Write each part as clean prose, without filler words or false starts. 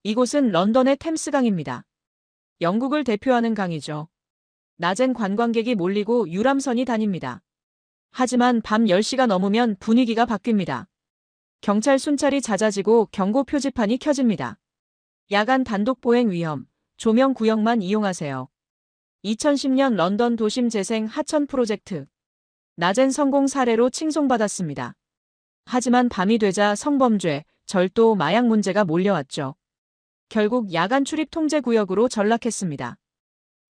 이곳은 런던의 템스강입니다. 영국을 대표하는 강이죠. 낮엔 관광객이 몰리고 유람선이 다닙니다. 하지만 밤 10시가 넘으면 분위기가 바뀝니다. 경찰 순찰이 잦아지고 경고 표지판이 켜집니다. 야간 단독 보행 위험, 조명 구역만 이용하세요. 2010년 런던 도심 재생 하천 프로젝트. 낮엔 성공 사례로 칭송받았습니다. 하지만 밤이 되자 성범죄, 절도, 마약 문제가 몰려왔죠. 결국 야간 출입 통제 구역으로 전락했습니다.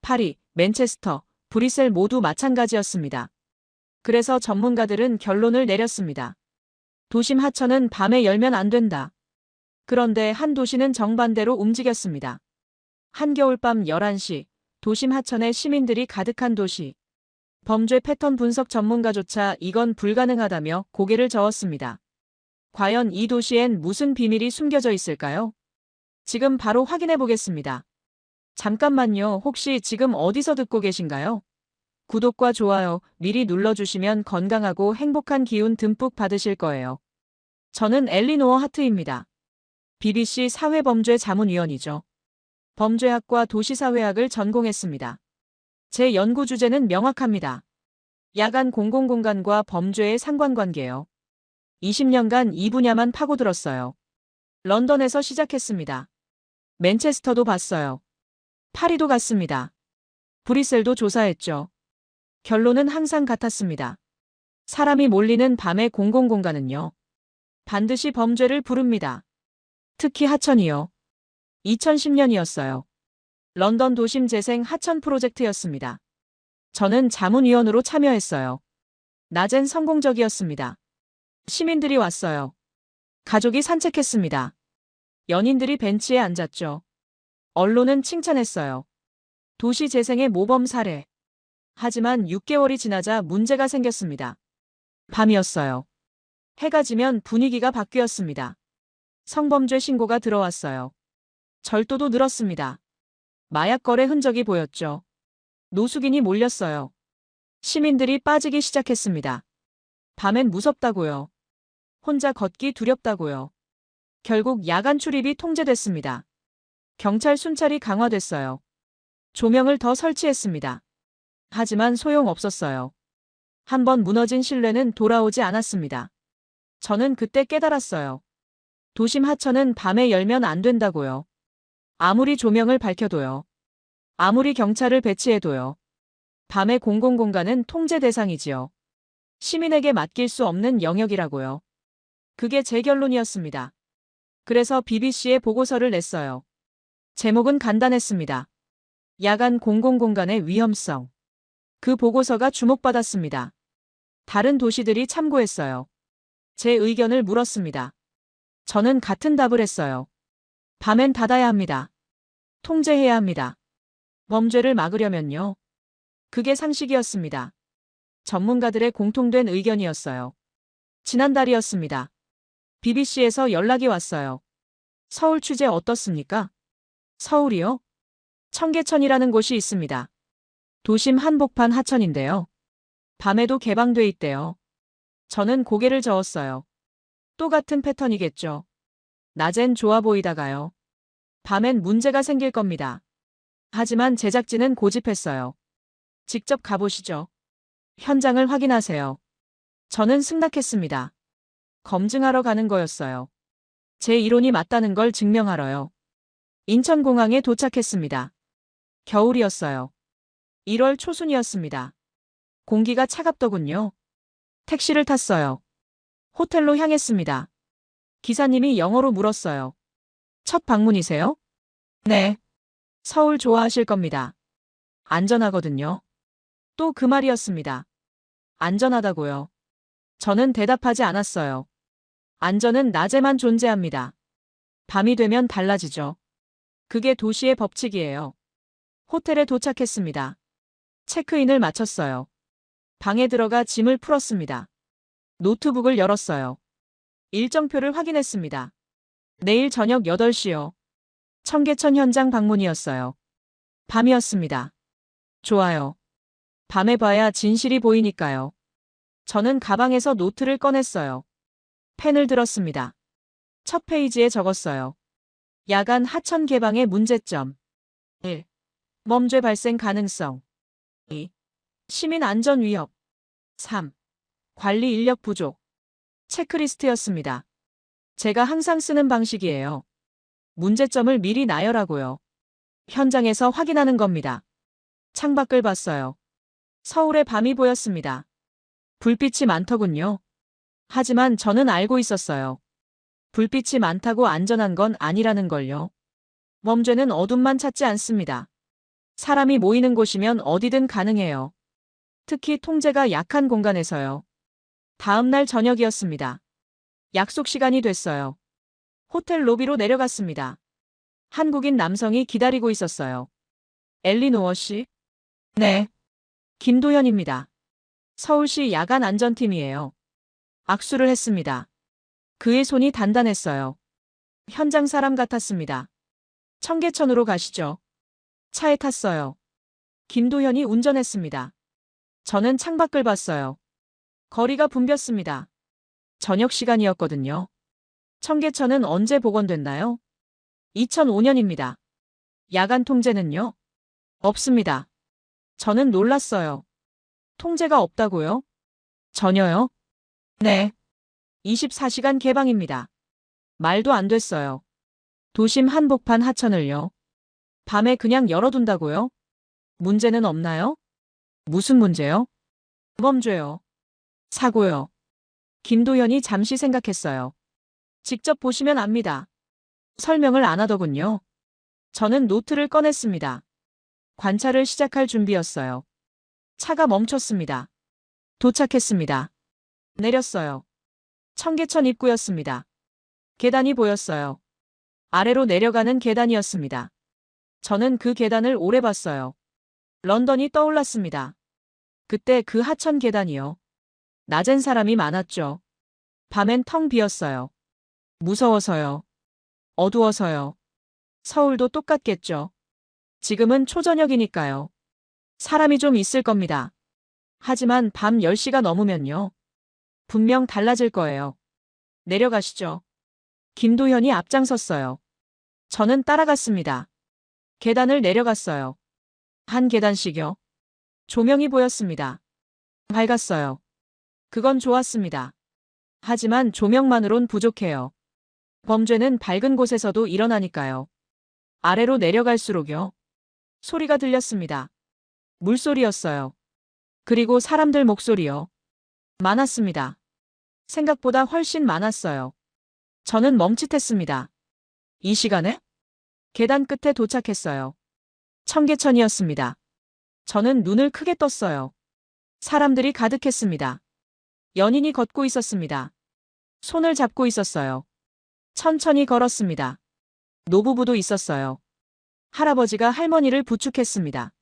파리, 맨체스터, 브뤼셀 모두 마찬가지였습니다. 그래서 전문가들은 결론을 내렸습니다. 도심 하천은 밤에 열면 안 된다. 그런데 한 도시는 정반대로 움직였습니다. 한겨울밤 11시, 도심 하천에 시민들이 가득한 도시. 범죄 패턴 분석 전문가조차 이건 불가능하다며 고개를 저었습니다. 과연 이 도시엔 무슨 비밀이 숨겨져 있을까요? 지금 바로 확인해 보겠습니다. 잠깐만요. 혹시 지금 어디서 듣고 계신가요? 구독과 좋아요 미리 눌러주시면 건강하고 행복한 기운 듬뿍 받으실 거예요. 저는 엘리노어 하트입니다. BBC 사회범죄 자문위원이죠. 범죄학과 도시사회학을 전공했습니다. 제 연구 주제는 명확합니다. 야간 공공공간과 범죄의 상관관계요. 20년간 이 분야만 파고들었어요. 런던에서 시작했습니다. 맨체스터도 봤어요. 파리도 갔습니다. 브뤼셀도 조사했죠. 결론은 항상 같았습니다. 사람이 몰리는 밤의 공공공간은요. 반드시 범죄를 부릅니다. 특히 하천이요. 2010년이었어요. 런던 도심 재생 하천 프로젝트였습니다. 저는 자문위원으로 참여했어요. 낮엔 성공적이었습니다. 시민들이 왔어요. 가족이 산책했습니다. 연인들이 벤치에 앉았죠. 언론은 칭찬했어요. 도시 재생의 모범 사례. 하지만 6개월이 지나자 문제가 생겼습니다. 밤이었어요. 해가 지면 분위기가 바뀌었습니다. 성범죄 신고가 들어왔어요. 절도도 늘었습니다. 마약 거래 흔적이 보였죠. 노숙인이 몰렸어요. 시민들이 빠지기 시작했습니다. 밤엔 무섭다고요. 혼자 걷기 두렵다고요. 결국 야간 출입이 통제됐습니다. 경찰 순찰이 강화됐어요. 조명을 더 설치했습니다. 하지만 소용없었어요. 한번 무너진 신뢰는 돌아오지 않았습니다. 저는 그때 깨달았어요. 도심 하천은 밤에 열면 안 된다고요. 아무리 조명을 밝혀도요. 아무리 경찰을 배치해도요. 밤의 공공공간은 통제 대상이지요. 시민에게 맡길 수 없는 영역이라고요. 그게 제 결론이었습니다. 그래서 BBC에 보고서를 냈어요. 제목은 간단했습니다. 야간 공공공간의 위험성. 그 보고서가 주목받았습니다. 다른 도시들이 참고했어요. 제 의견을 물었습니다. 저는 같은 답을 했어요. 밤엔 닫아야 합니다. 통제해야 합니다. 범죄를 막으려면요. 그게 상식이었습니다. 전문가들의 공통된 의견이었어요. 지난달이었습니다. BBC에서 연락이 왔어요. 서울 취재 어떻습니까? 서울이요? 청계천이라는 곳이 있습니다. 도심 한복판 하천인데요. 밤에도 개방돼 있대요. 저는 고개를 저었어요. 또 같은 패턴이겠죠. 낮엔 좋아 보이다가요. 밤엔 문제가 생길 겁니다. 하지만 제작진은 고집했어요. 직접 가보시죠. 현장을 확인하세요. 저는 승낙했습니다. 검증하러 가는 거였어요. 제 이론이 맞다는 걸 증명하러요. 인천공항에 도착했습니다. 겨울이었어요. 1월 초순이었습니다. 공기가 차갑더군요. 택시를 탔어요. 호텔로 향했습니다. 기사님이 영어로 물었어요. 첫 방문이세요? 네. 서울 좋아하실 겁니다. 안전하거든요. 또 그 말이었습니다. 안전하다고요. 저는 대답하지 않았어요. 안전은 낮에만 존재합니다. 밤이 되면 달라지죠. 그게 도시의 법칙이에요. 호텔에 도착했습니다. 체크인을 마쳤어요. 방에 들어가 짐을 풀었습니다. 노트북을 열었어요. 일정표를 확인했습니다. 내일 저녁 8시요. 청계천 현장 방문이었어요. 밤이었습니다. 좋아요. 밤에 봐야 진실이 보이니까요. 저는 가방에서 노트를 꺼냈어요. 펜을 들었습니다. 첫 페이지에 적었어요. 야간 하천 개방의 문제점. 1. 범죄 발생 가능성. 2. 시민 안전 위협. 3. 관리 인력 부족. 체크리스트였습니다. 제가 항상 쓰는 방식이에요. 문제점을 미리 나열하고요. 현장에서 확인하는 겁니다. 창밖을 봤어요. 서울의 밤이 보였습니다. 불빛이 많더군요. 하지만 저는 알고 있었어요. 불빛이 많다고 안전한 건 아니라는 걸요. 범죄는 어둠만 찾지 않습니다. 사람이 모이는 곳이면 어디든 가능해요. 특히 통제가 약한 공간에서요. 다음 날 저녁이었습니다. 약속 시간이 됐어요. 호텔 로비로 내려갔습니다. 한국인 남성이 기다리고 있었어요. 엘리노어 씨? 네. 김도현입니다. 서울시 야간 안전팀이에요. 악수를 했습니다. 그의 손이 단단했어요. 현장 사람 같았습니다. 청계천으로 가시죠. 차에 탔어요. 김도현이 운전했습니다. 저는 창밖을 봤어요. 거리가 붐볐습니다. 저녁 시간이었거든요. 청계천은 언제 복원됐나요? 2005년입니다. 야간 통제는요? 없습니다. 저는 놀랐어요. 통제가 없다고요? 전혀요? 네. 24시간 개방입니다. 말도 안 됐어요. 도심 한복판 하천을요? 밤에 그냥 열어둔다고요? 문제는 없나요? 무슨 문제요? 범죄요. 사고요. 김도현이 잠시 생각했어요. 직접 보시면 압니다. 설명을 안 하더군요. 저는 노트를 꺼냈습니다. 관찰을 시작할 준비였어요. 차가 멈췄습니다. 도착했습니다. 내렸어요. 청계천 입구였습니다. 계단이 보였어요. 아래로 내려가는 계단이었습니다. 저는 그 계단을 오래 봤어요. 런던이 떠올랐습니다. 그때 그 하천 계단이요. 낮엔 사람이 많았죠. 밤엔 텅 비었어요. 무서워서요. 어두워서요. 서울도 똑같겠죠. 지금은 초저녁이니까요. 사람이 좀 있을 겁니다. 하지만 밤 10시가 넘으면요. 분명 달라질 거예요. 내려가시죠. 김도현이 앞장섰어요. 저는 따라갔습니다. 계단을 내려갔어요. 한 계단씩요. 조명이 보였습니다. 밝았어요. 그건 좋았습니다. 하지만 조명만으론 부족해요. 범죄는 밝은 곳에서도 일어나니까요. 아래로 내려갈수록요. 소리가 들렸습니다. 물소리였어요. 그리고 사람들 목소리요. 많았습니다. 생각보다 훨씬 많았어요. 저는 멈칫했습니다. 이 시간에? 계단 끝에 도착했어요. 청계천이었습니다. 저는 눈을 크게 떴어요. 사람들이 가득했습니다. 연인이 걷고 있었습니다. 손을 잡고 있었어요. 천천히 걸었습니다. 노부부도 있었어요. 할아버지가 할머니를 부축했습니다.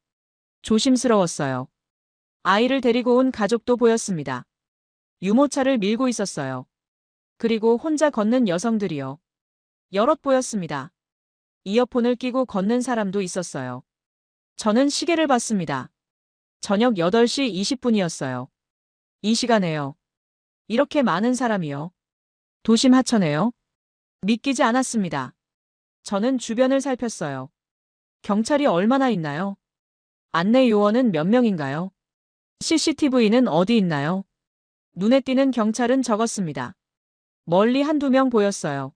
조심스러웠어요. 아이를 데리고 온 가족도 보였습니다. 유모차를 밀고 있었어요. 그리고 혼자 걷는 여성들이요. 여럿 보였습니다. 이어폰을 끼고 걷는 사람도 있었어요. 저는 시계를 봤습니다. 저녁 8시 20분이었어요. 이 시간에요. 이렇게 많은 사람이요. 도심 하천에요. 믿기지 않았습니다. 저는 주변을 살폈어요. 경찰이 얼마나 있나요? 안내 요원은 몇 명인가요? CCTV는 어디 있나요? 눈에 띄는 경찰은 적었습니다. 멀리 한두 명 보였어요.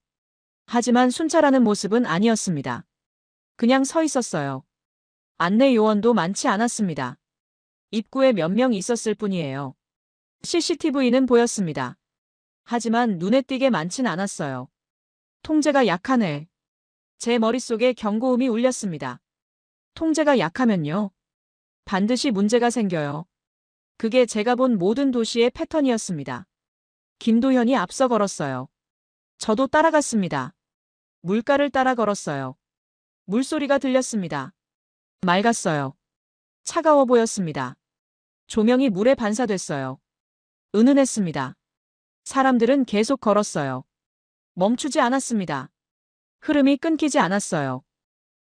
하지만 순찰하는 모습은 아니었습니다. 그냥 서 있었어요. 안내 요원도 많지 않았습니다. 입구에 몇 명 있었을 뿐이에요. CCTV는 보였습니다. 하지만 눈에 띄게 많진 않았어요. 통제가 약하네. 제 머릿속에 경고음이 울렸습니다. 통제가 약하면요. 반드시 문제가 생겨요. 그게 제가 본 모든 도시의 패턴이었습니다. 김도현이 앞서 걸었어요. 저도 따라갔습니다. 물가를 따라 걸었어요. 물소리가 들렸습니다. 맑았어요. 차가워 보였습니다. 조명이 물에 반사됐어요. 은은했습니다. 사람들은 계속 걸었어요. 멈추지 않았습니다. 흐름이 끊기지 않았어요.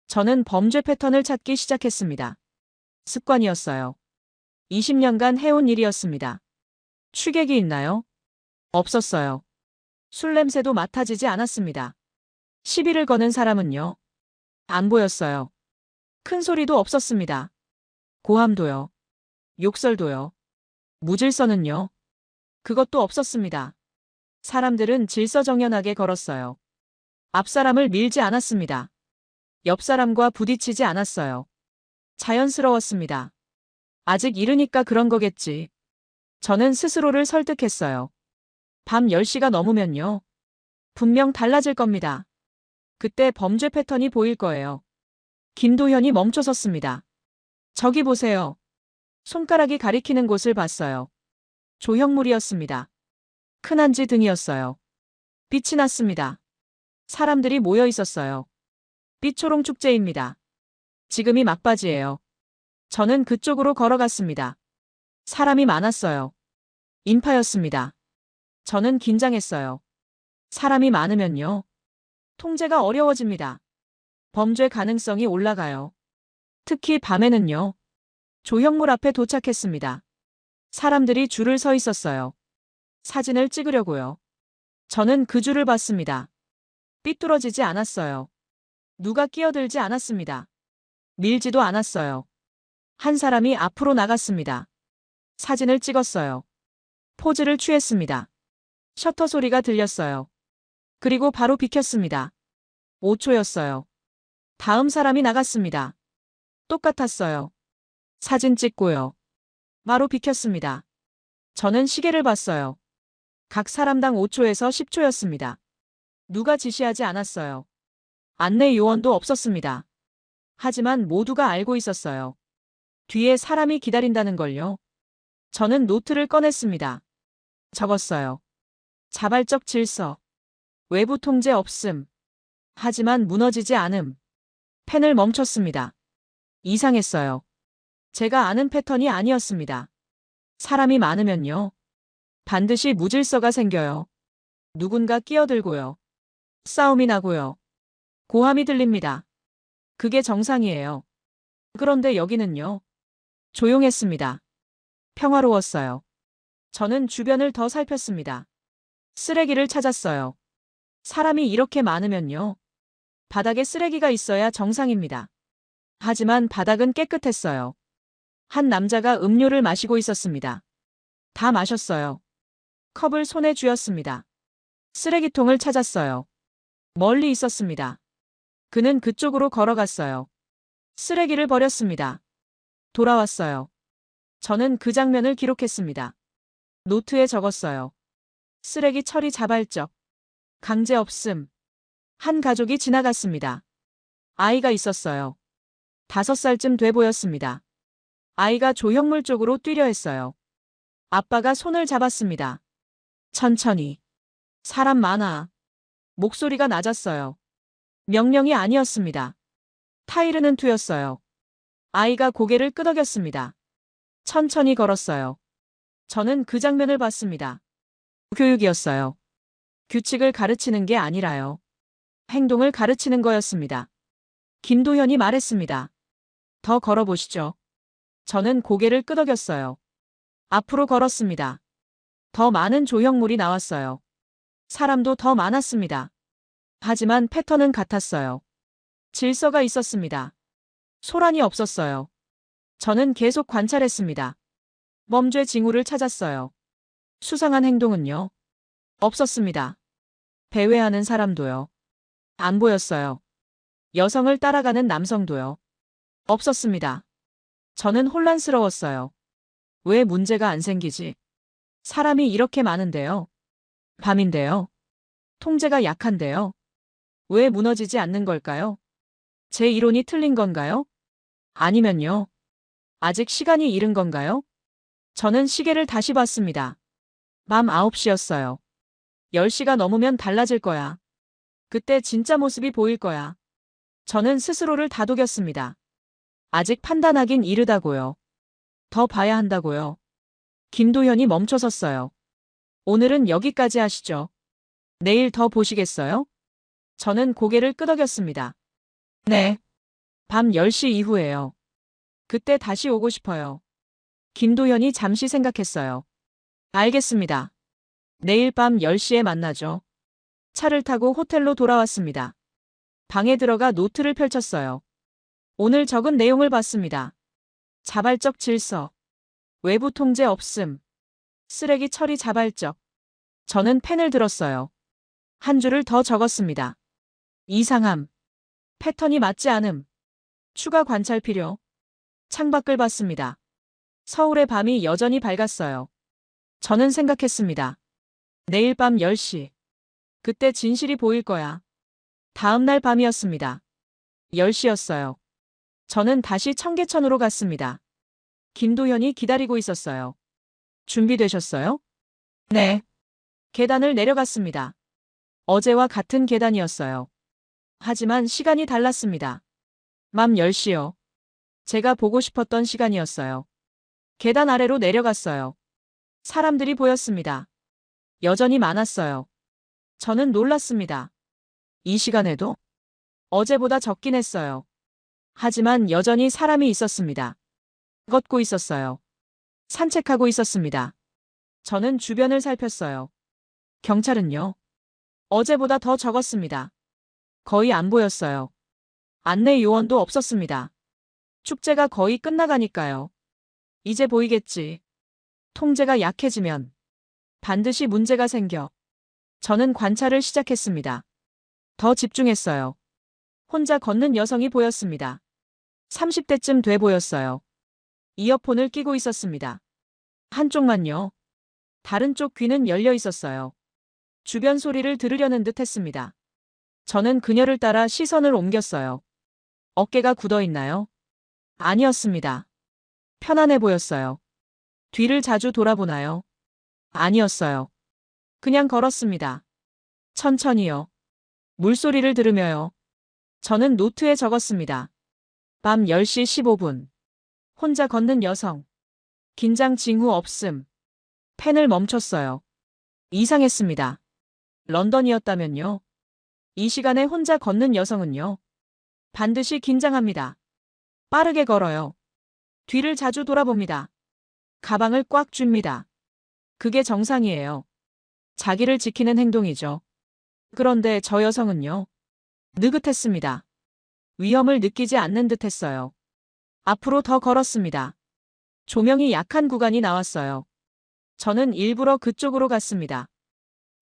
저는 범죄 패턴을 찾기 시작했습니다. 습관이었어요. 20년간 해온 일이었습니다. 취객이 있나요? 없었어요. 술 냄새도 맡아지지 않았습니다. 시비를 거는 사람은요. 안 보였어요. 큰 소리도 없었습니다. 고함도요. 욕설도요. 무질서는요. 그것도 없었습니다. 사람들은 질서정연하게 걸었어요. 앞 사람을 밀지 않았습니다. 옆 사람과 부딪히지 않았어요. 자연스러웠습니다. 아직 이르니까 그런 거겠지. 저는 스스로를 설득했어요. 밤 10시가 넘으면요. 분명 달라질 겁니다. 그때 범죄 패턴이 보일 거예요. 김도현이 멈춰섰습니다. 저기 보세요. 손가락이 가리키는 곳을 봤어요. 조형물이었습니다. 큰 한지 등이었어요. 빛이 났습니다. 사람들이 모여 있었어요. 빛초롱 축제입니다. 지금이 막바지예요. 저는 그쪽으로 걸어갔습니다. 사람이 많았어요. 인파였습니다. 저는 긴장했어요. 사람이 많으면요. 통제가 어려워집니다. 범죄 가능성이 올라가요. 특히 밤에는요. 조형물 앞에 도착했습니다. 사람들이 줄을 서 있었어요. 사진을 찍으려고요. 저는 그 줄을 봤습니다. 삐뚤어지지 않았어요. 누가 끼어들지 않았습니다. 밀지도 않았어요. 한 사람이 앞으로 나갔습니다. 사진을 찍었어요. 포즈를 취했습니다. 셔터 소리가 들렸어요. 그리고 바로 비켰습니다. 5초였어요. 다음 사람이 나갔습니다. 똑같았어요. 사진 찍고요. 바로 비켰습니다. 저는 시계를 봤어요. 각 사람당 5초에서 10초였습니다. 누가 지시하지 않았어요. 안내 요원도 없었습니다. 하지만 모두가 알고 있었어요. 뒤에 사람이 기다린다는 걸요. 저는 노트를 꺼냈습니다. 적었어요. 자발적 질서. 외부 통제 없음. 하지만 무너지지 않음. 펜을 멈췄습니다. 이상했어요. 제가 아는 패턴이 아니었습니다. 사람이 많으면요. 반드시 무질서가 생겨요. 누군가 끼어들고요. 싸움이 나고요. 고함이 들립니다. 그게 정상이에요. 그런데 여기는요. 조용했습니다. 평화로웠어요. 저는 주변을 더 살폈습니다. 쓰레기를 찾았어요. 사람이 이렇게 많으면요. 바닥에 쓰레기가 있어야 정상입니다. 하지만 바닥은 깨끗했어요. 한 남자가 음료를 마시고 있었습니다. 다 마셨어요. 컵을 손에 쥐었습니다. 쓰레기통을 찾았어요. 멀리 있었습니다. 그는 그쪽으로 걸어갔어요. 쓰레기를 버렸습니다. 돌아왔어요. 저는 그 장면을 기록했습니다. 노트에 적었어요. 쓰레기 처리 자발적. 강제 없음. 한 가족이 지나갔습니다. 아이가 있었어요. 5살쯤 돼 보였습니다. 아이가 조형물 쪽으로 뛰려 했어요. 아빠가 손을 잡았습니다. 천천히. 사람 많아. 목소리가 낮았어요. 명령이 아니었습니다. 타이르는 투였어요. 아이가 고개를 끄덕였습니다. 천천히 걸었어요. 저는 그 장면을 봤습니다. 교육이었어요. 규칙을 가르치는 게 아니라요. 행동을 가르치는 거였습니다. 김도현이 말했습니다. 더 걸어보시죠. 저는 고개를 끄덕였어요. 앞으로 걸었습니다. 더 많은 조형물이 나왔어요. 사람도 더 많았습니다. 하지만 패턴은 같았어요. 질서가 있었습니다. 소란이 없었어요. 저는 계속 관찰했습니다. 범죄 징후를 찾았어요. 수상한 행동은요? 없었습니다. 배회하는 사람도요. 안 보였어요. 여성을 따라가는 남성도요. 없었습니다. 저는 혼란스러웠어요. 왜 문제가 안 생기지? 사람이 이렇게 많은데요. 밤인데요. 통제가 약한데요. 왜 무너지지 않는 걸까요? 제 이론이 틀린 건가요? 아니면요. 아직 시간이 이른 건가요? 저는 시계를 다시 봤습니다. 밤 9시였어요. 10시가 넘으면 달라질 거야. 그때 진짜 모습이 보일 거야. 저는 스스로를 다독였습니다. 아직 판단하긴 이르다고요. 더 봐야 한다고요. 김도현이 멈춰섰어요. 오늘은 여기까지 하시죠. 내일 더 보시겠어요? 저는 고개를 끄덕였습니다. 네. 밤 10시 이후에요. 그때 다시 오고 싶어요. 김도현이 잠시 생각했어요. 알겠습니다. 내일 밤 10시에 만나죠. 차를 타고 호텔로 돌아왔습니다. 방에 들어가 노트를 펼쳤어요. 오늘 적은 내용을 봤습니다. 자발적 질서, 외부 통제 없음, 쓰레기 처리 자발적. 저는 펜을 들었어요. 한 줄을 더 적었습니다. 이상함, 패턴이 맞지 않음, 추가 관찰 필요. 창밖을 봤습니다. 서울의 밤이 여전히 밝았어요. 저는 생각했습니다. 내일 밤 10시. 그때 진실이 보일 거야. 다음 날 밤이었습니다. 10시였어요. 저는 다시 청계천으로 갔습니다. 김도현이 기다리고 있었어요. 준비되셨어요? 네. 계단을 내려갔습니다. 어제와 같은 계단이었어요. 하지만 시간이 달랐습니다. 밤 10시요. 제가 보고 싶었던 시간이었어요. 계단 아래로 내려갔어요. 사람들이 보였습니다. 여전히 많았어요. 저는 놀랐습니다. 이 시간에도? 어제보다 적긴 했어요. 하지만 여전히 사람이 있었습니다. 걷고 있었어요. 산책하고 있었습니다. 저는 주변을 살폈어요. 경찰은요? 어제보다 더 적었습니다. 거의 안 보였어요. 안내 요원도 없었습니다. 축제가 거의 끝나가니까요. 이제 보이겠지. 통제가 약해지면 반드시 문제가 생겨. 저는 관찰을 시작했습니다. 더 집중했어요. 혼자 걷는 여성이 보였습니다. 30대쯤 돼 보였어요. 이어폰을 끼고 있었습니다. 한쪽만요. 다른 쪽 귀는 열려 있었어요. 주변 소리를 들으려는 듯 했습니다. 저는 그녀를 따라 시선을 옮겼어요. 어깨가 굳어 있나요? 아니었습니다. 편안해 보였어요. 뒤를 자주 돌아보나요? 아니었어요. 그냥 걸었습니다. 천천히요. 물소리를 들으며요. 저는 노트에 적었습니다. 밤 10시 15분. 혼자 걷는 여성. 긴장 징후 없음. 펜을 멈췄어요. 이상했습니다. 런던이었다면요. 이 시간에 혼자 걷는 여성은요. 반드시 긴장합니다. 빠르게 걸어요. 뒤를 자주 돌아봅니다. 가방을 꽉 쥡니다. 그게 정상이에요. 자기를 지키는 행동이죠. 그런데 저 여성은요. 느긋했습니다. 위험을 느끼지 않는 듯 했어요. 앞으로 더 걸었습니다. 조명이 약한 구간이 나왔어요. 저는 일부러 그쪽으로 갔습니다.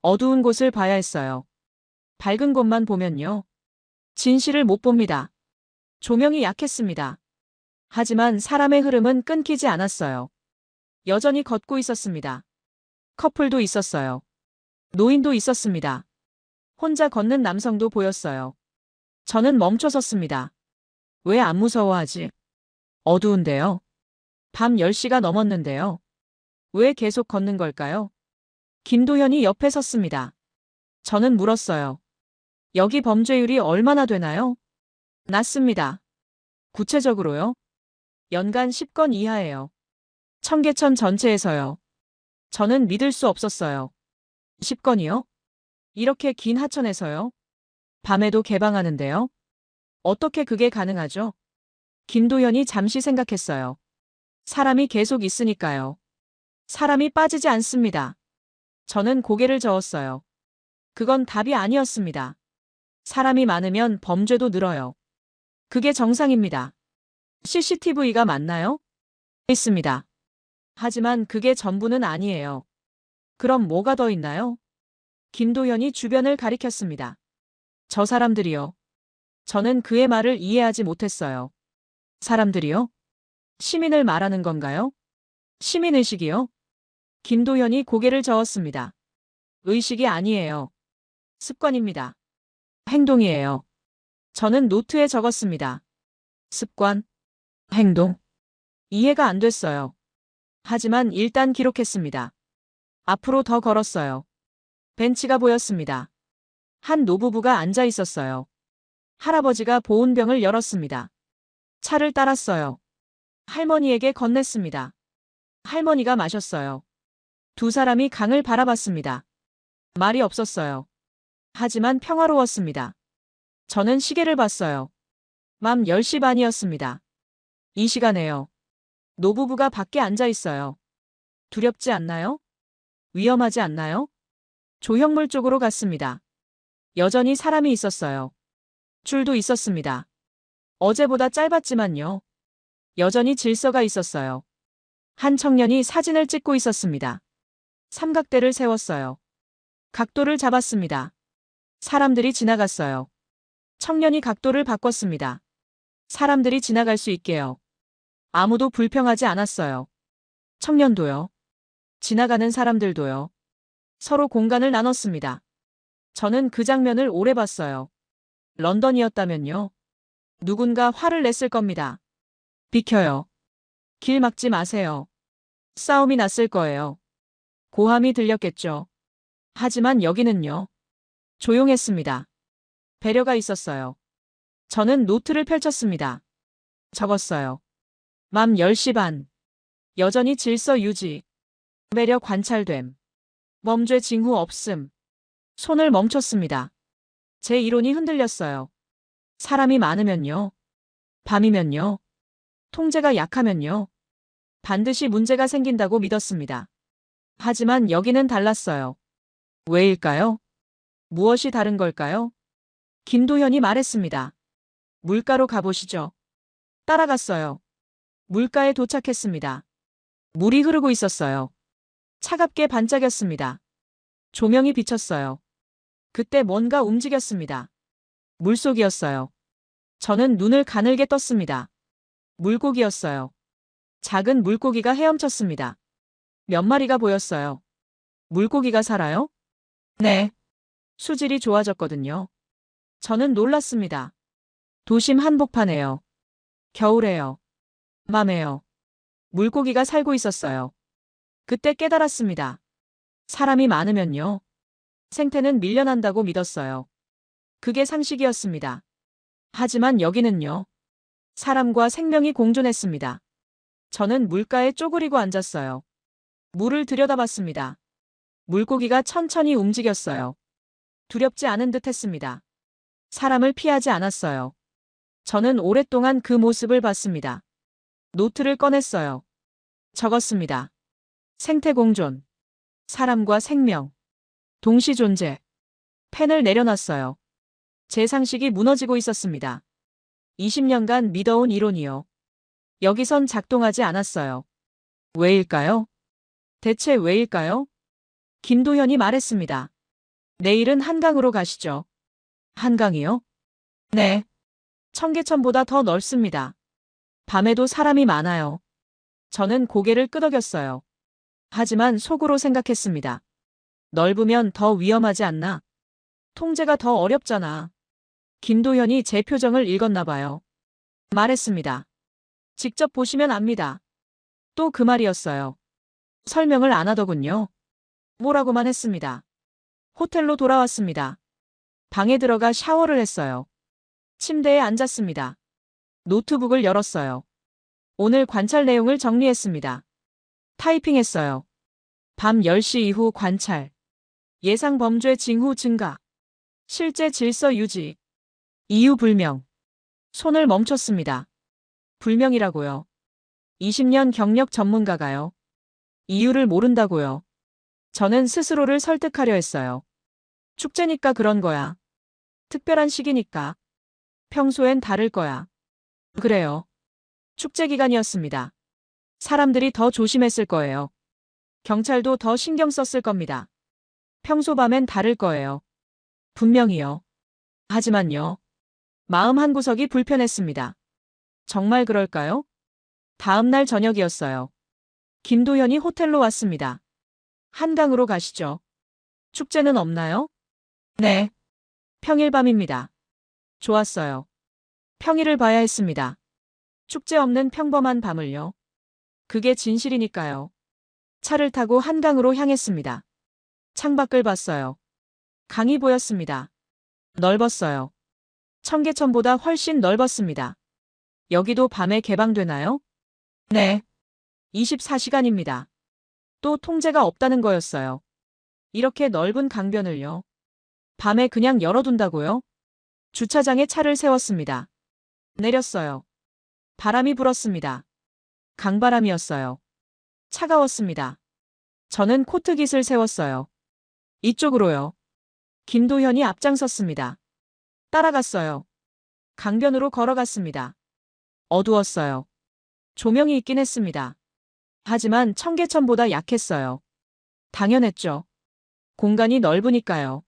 어두운 곳을 봐야 했어요. 밝은 곳만 보면요. 진실을 못 봅니다. 조명이 약했습니다. 하지만 사람의 흐름은 끊기지 않았어요. 여전히 걷고 있었습니다. 커플도 있었어요. 노인도 있었습니다. 혼자 걷는 남성도 보였어요. 저는 멈춰 섰습니다. 왜 안 무서워하지? 어두운데요. 밤 10시가 넘었는데요. 왜 계속 걷는 걸까요? 김도현이 옆에 섰습니다. 저는 물었어요. 여기 범죄율이 얼마나 되나요? 낮습니다. 구체적으로요? 연간 10건 이하예요. 청계천 전체에서요. 저는 믿을 수 없었어요. 10건이요? 이렇게 긴 하천에서요? 밤에도 개방하는데요? 어떻게 그게 가능하죠? 김도현이 잠시 생각했어요. 사람이 계속 있으니까요. 사람이 빠지지 않습니다. 저는 고개를 저었어요. 그건 답이 아니었습니다. 사람이 많으면 범죄도 늘어요. 그게 정상입니다. CCTV가 맞나요? 있습니다. 하지만 그게 전부는 아니에요. 그럼 뭐가 더 있나요? 김도현이 주변을 가리켰습니다. 저 사람들이요. 저는 그의 말을 이해하지 못했어요. 사람들이요? 시민을 말하는 건가요? 시민의식이요? 김도현이 고개를 저었습니다. 의식이 아니에요. 습관입니다. 행동이에요. 저는 노트에 적었습니다. 습관, 행동. 이해가 안 됐어요. 하지만 일단 기록했습니다. 앞으로 더 걸었어요. 벤치가 보였습니다. 한 노부부가 앉아 있었어요. 할아버지가 보온병을 열었습니다. 차를 따랐어요. 할머니에게 건넸습니다. 할머니가 마셨어요. 두 사람이 강을 바라봤습니다. 말이 없었어요. 하지만 평화로웠습니다. 저는 시계를 봤어요. 밤 10시 반이었습니다. 이 시간에요. 노부부가 밖에 앉아 있어요. 두렵지 않나요? 위험하지 않나요? 조형물 쪽으로 갔습니다. 여전히 사람이 있었어요. 줄도 있었습니다. 어제보다 짧았지만요. 여전히 질서가 있었어요. 한 청년이 사진을 찍고 있었습니다. 삼각대를 세웠어요. 각도를 잡았습니다. 사람들이 지나갔어요. 청년이 각도를 바꿨습니다. 사람들이 지나갈 수 있게요. 아무도 불평하지 않았어요. 청년도요. 지나가는 사람들도요. 서로 공간을 나눴습니다. 저는 그 장면을 오래 봤어요. 런던이었다면요. 누군가 화를 냈을 겁니다. 비켜요. 길 막지 마세요. 싸움이 났을 거예요. 고함이 들렸겠죠. 하지만 여기는요. 조용했습니다. 배려가 있었어요. 저는 노트를 펼쳤습니다. 적었어요. 밤 10시 반. 여전히 질서 유지. 배려 관찰됨. 범죄 징후 없음. 손을 멈췄습니다. 제 이론이 흔들렸어요. 사람이 많으면요. 밤이면요. 통제가 약하면요. 반드시 문제가 생긴다고 믿었습니다. 하지만 여기는 달랐어요. 왜일까요? 무엇이 다른 걸까요? 김도현이 말했습니다. 물가로 가보시죠. 따라갔어요. 물가에 도착했습니다. 물이 흐르고 있었어요. 차갑게 반짝였습니다. 조명이 비쳤어요. 그때 뭔가 움직였습니다. 물속이었어요. 저는 눈을 가늘게 떴습니다. 물고기였어요. 작은 물고기가 헤엄쳤습니다. 몇 마리가 보였어요. 물고기가 살아요? 네. 수질이 좋아졌거든요. 저는 놀랐습니다. 도심 한복판에요. 겨울에요. 밤에요. 물고기가 살고 있었어요. 그때 깨달았습니다. 사람이 많으면요. 생태는 밀려난다고 믿었어요. 그게 상식이었습니다. 하지만 여기는요. 사람과 생명이 공존했습니다. 저는 물가에 쪼그리고 앉았어요. 물을 들여다봤습니다. 물고기가 천천히 움직였어요. 두렵지 않은 듯 했습니다. 사람을 피하지 않았어요. 저는 오랫동안 그 모습을 봤습니다. 노트를 꺼냈어요. 적었습니다. 생태 공존. 사람과 생명. 동시 존재. 펜을 내려놨어요. 제 상식이 무너지고 있었습니다. 20년간 믿어온 이론이요. 여기선 작동하지 않았어요. 왜일까요? 대체 왜일까요? 김도현이 말했습니다. 내일은 한강으로 가시죠. 한강이요? 네. 청계천보다 더 넓습니다. 밤에도 사람이 많아요. 저는 고개를 끄덕였어요. 하지만 속으로 생각했습니다. 넓으면 더 위험하지 않나? 통제가 더 어렵잖아. 김도현이 제 표정을 읽었나 봐요. 말했습니다. 직접 보시면 압니다. 또 그 말이었어요. 설명을 안 하더군요. 뭐라고만 했습니다. 호텔로 돌아왔습니다. 방에 들어가 샤워를 했어요. 침대에 앉았습니다. 노트북을 열었어요. 오늘 관찰 내용을 정리했습니다. 타이핑했어요. 밤 10시 이후 관찰. 예상 범죄 징후 증가. 실제 질서 유지. 이유 불명. 손을 멈췄습니다. 불명이라고요. 20년 경력 전문가가요. 이유를 모른다고요. 저는 스스로를 설득하려 했어요. 축제니까 그런 거야. 특별한 시기니까. 평소엔 다를 거야. 그래요. 축제 기간이었습니다. 사람들이 더 조심했을 거예요. 경찰도 더 신경 썼을 겁니다. 평소 밤엔 다를 거예요. 분명히요. 하지만요. 마음 한구석이 불편했습니다. 정말 그럴까요? 다음 날 저녁이었어요. 김도현이 호텔로 왔습니다. 한강으로 가시죠. 축제는 없나요? 네. 평일 밤입니다. 좋았어요. 평일을 봐야 했습니다. 축제 없는 평범한 밤을요. 그게 진실이니까요. 차를 타고 한강으로 향했습니다. 창밖을 봤어요. 강이 보였습니다. 넓었어요. 청계천보다 훨씬 넓었습니다. 여기도 밤에 개방되나요? 네. 24시간입니다. 또 통제가 없다는 거였어요. 이렇게 넓은 강변을요. 밤에 그냥 열어둔다고요? 주차장에 차를 세웠습니다. 내렸어요. 바람이 불었습니다. 강바람이었어요. 차가웠습니다. 저는 코트깃을 세웠어요. 이쪽으로요. 김도현이 앞장섰습니다. 따라갔어요. 강변으로 걸어갔습니다. 어두웠어요. 조명이 있긴 했습니다. 하지만 청계천보다 약했어요. 당연했죠. 공간이 넓으니까요.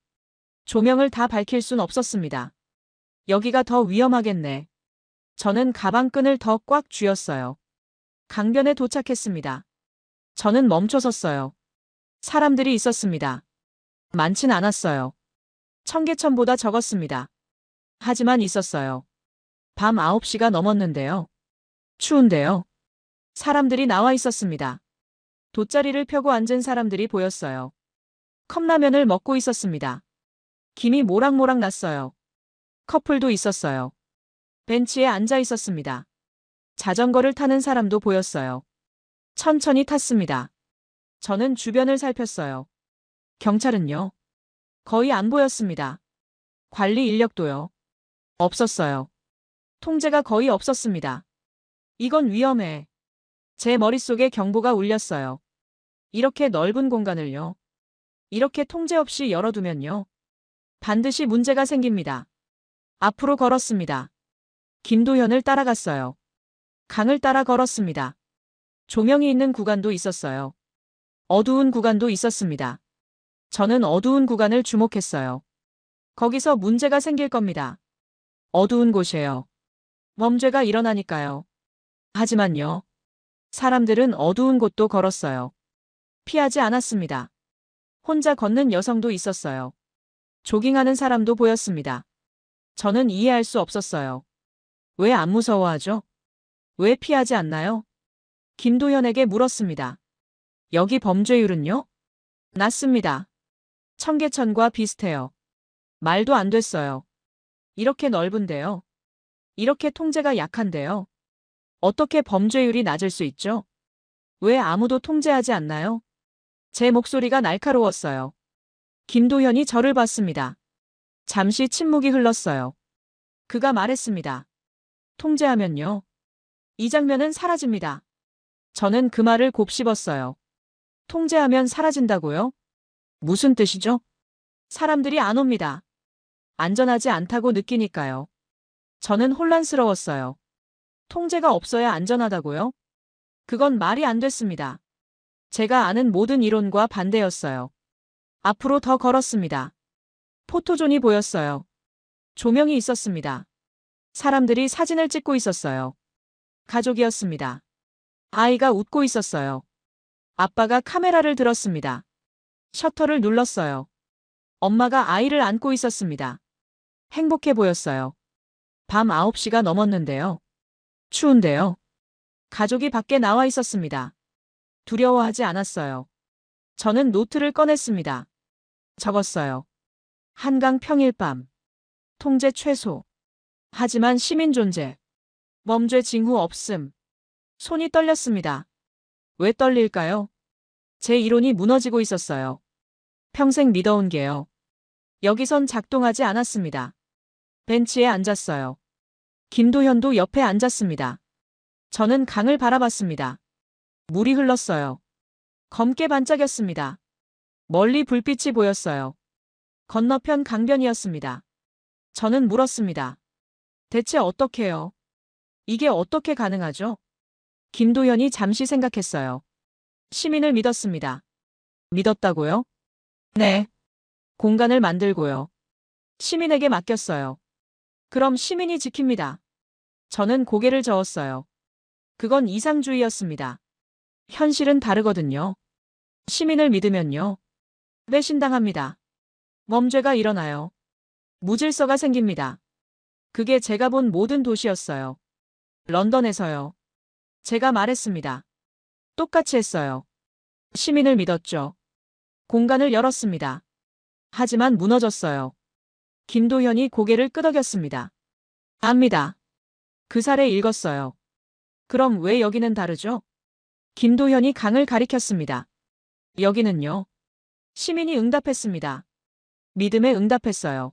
조명을 다 밝힐 순 없었습니다. 여기가 더 위험하겠네. 저는 가방끈을 더 꽉 쥐었어요. 강변에 도착했습니다. 저는 멈춰 섰어요. 사람들이 있었습니다. 많진 않았어요. 청계천보다 적었습니다. 하지만 있었어요. 밤 9시가 넘었는데요. 추운데요. 사람들이 나와 있었습니다. 돗자리를 펴고 앉은 사람들이 보였어요. 컵라면을 먹고 있었습니다. 김이 모락모락 났어요. 커플도 있었어요. 벤치에 앉아 있었습니다. 자전거를 타는 사람도 보였어요. 천천히 탔습니다. 저는 주변을 살폈어요. 경찰은요? 거의 안 보였습니다. 관리 인력도요? 없었어요. 통제가 거의 없었습니다. 이건 위험해. 제 머릿속에 경보가 울렸어요. 이렇게 넓은 공간을요? 이렇게 통제 없이 열어두면요? 반드시 문제가 생깁니다. 앞으로 걸었습니다. 김도현을 따라갔어요. 강을 따라 걸었습니다. 조명이 있는 구간도 있었어요. 어두운 구간도 있었습니다. 저는 어두운 구간을 주목했어요. 거기서 문제가 생길 겁니다. 어두운 곳이에요. 범죄가 일어나니까요. 하지만요. 사람들은 어두운 곳도 걸었어요. 피하지 않았습니다. 혼자 걷는 여성도 있었어요. 조깅하는 사람도 보였습니다. 저는 이해할 수 없었어요. 왜 안 무서워하죠? 왜 피하지 않나요? 김도현에게 물었습니다. 여기 범죄율은요? 낮습니다. 청계천과 비슷해요. 말도 안 됐어요. 이렇게 넓은데요. 이렇게 통제가 약한데요. 어떻게 범죄율이 낮을 수 있죠? 왜 아무도 통제하지 않나요? 제 목소리가 날카로웠어요. 김도현이 저를 봤습니다. 잠시 침묵이 흘렀어요. 그가 말했습니다. 통제하면요. 이 장면은 사라집니다. 저는 그 말을 곱씹었어요. 통제하면 사라진다고요? 무슨 뜻이죠? 사람들이 안 옵니다. 안전하지 않다고 느끼니까요. 저는 혼란스러웠어요. 통제가 없어야 안전하다고요? 그건 말이 안 됐습니다. 제가 아는 모든 이론과 반대였어요. 앞으로 더 걸었습니다. 포토존이 보였어요. 조명이 있었습니다. 사람들이 사진을 찍고 있었어요. 가족이었습니다. 아이가 웃고 있었어요. 아빠가 카메라를 들었습니다. 셔터를 눌렀어요. 엄마가 아이를 안고 있었습니다. 행복해 보였어요. 밤 9시가 넘었는데요. 추운데요. 가족이 밖에 나와 있었습니다. 두려워하지 않았어요. 저는 노트를 꺼냈습니다. 적었어요. 한강 평일 밤. 통제 최소. 하지만 시민 존재. 범죄 징후 없음. 손이 떨렸습니다. 왜 떨릴까요? 제 이론이 무너지고 있었어요. 평생 믿어온 게요. 여기선 작동하지 않았습니다. 벤치에 앉았어요. 김도현도 옆에 앉았습니다. 저는 강을 바라봤습니다. 물이 흘렀어요. 검게 반짝였습니다. 멀리 불빛이 보였어요. 건너편 강변이었습니다. 저는 물었습니다. 대체 어떻게요? 이게 어떻게 가능하죠? 김도현이 잠시 생각했어요. 시민을 믿었습니다. 믿었다고요? 네. 공간을 만들고요. 시민에게 맡겼어요. 그럼 시민이 지킵니다. 저는 고개를 저었어요. 그건 이상주의였습니다. 현실은 다르거든요. 시민을 믿으면요. 배신당합니다. 범죄가 일어나요. 무질서가 생깁니다. 그게 제가 본 모든 도시였어요. 런던에서요. 제가 말했습니다. 똑같이 했어요. 시민을 믿었죠. 공간을 열었습니다. 하지만 무너졌어요. 김도현이 고개를 끄덕였습니다. 압니다. 그 살에 읽었어요. 그럼 왜 여기는 다르죠? 김도현이 강을 가리켰습니다. 여기는요. 시민이 응답했습니다. 믿음에 응답했어요.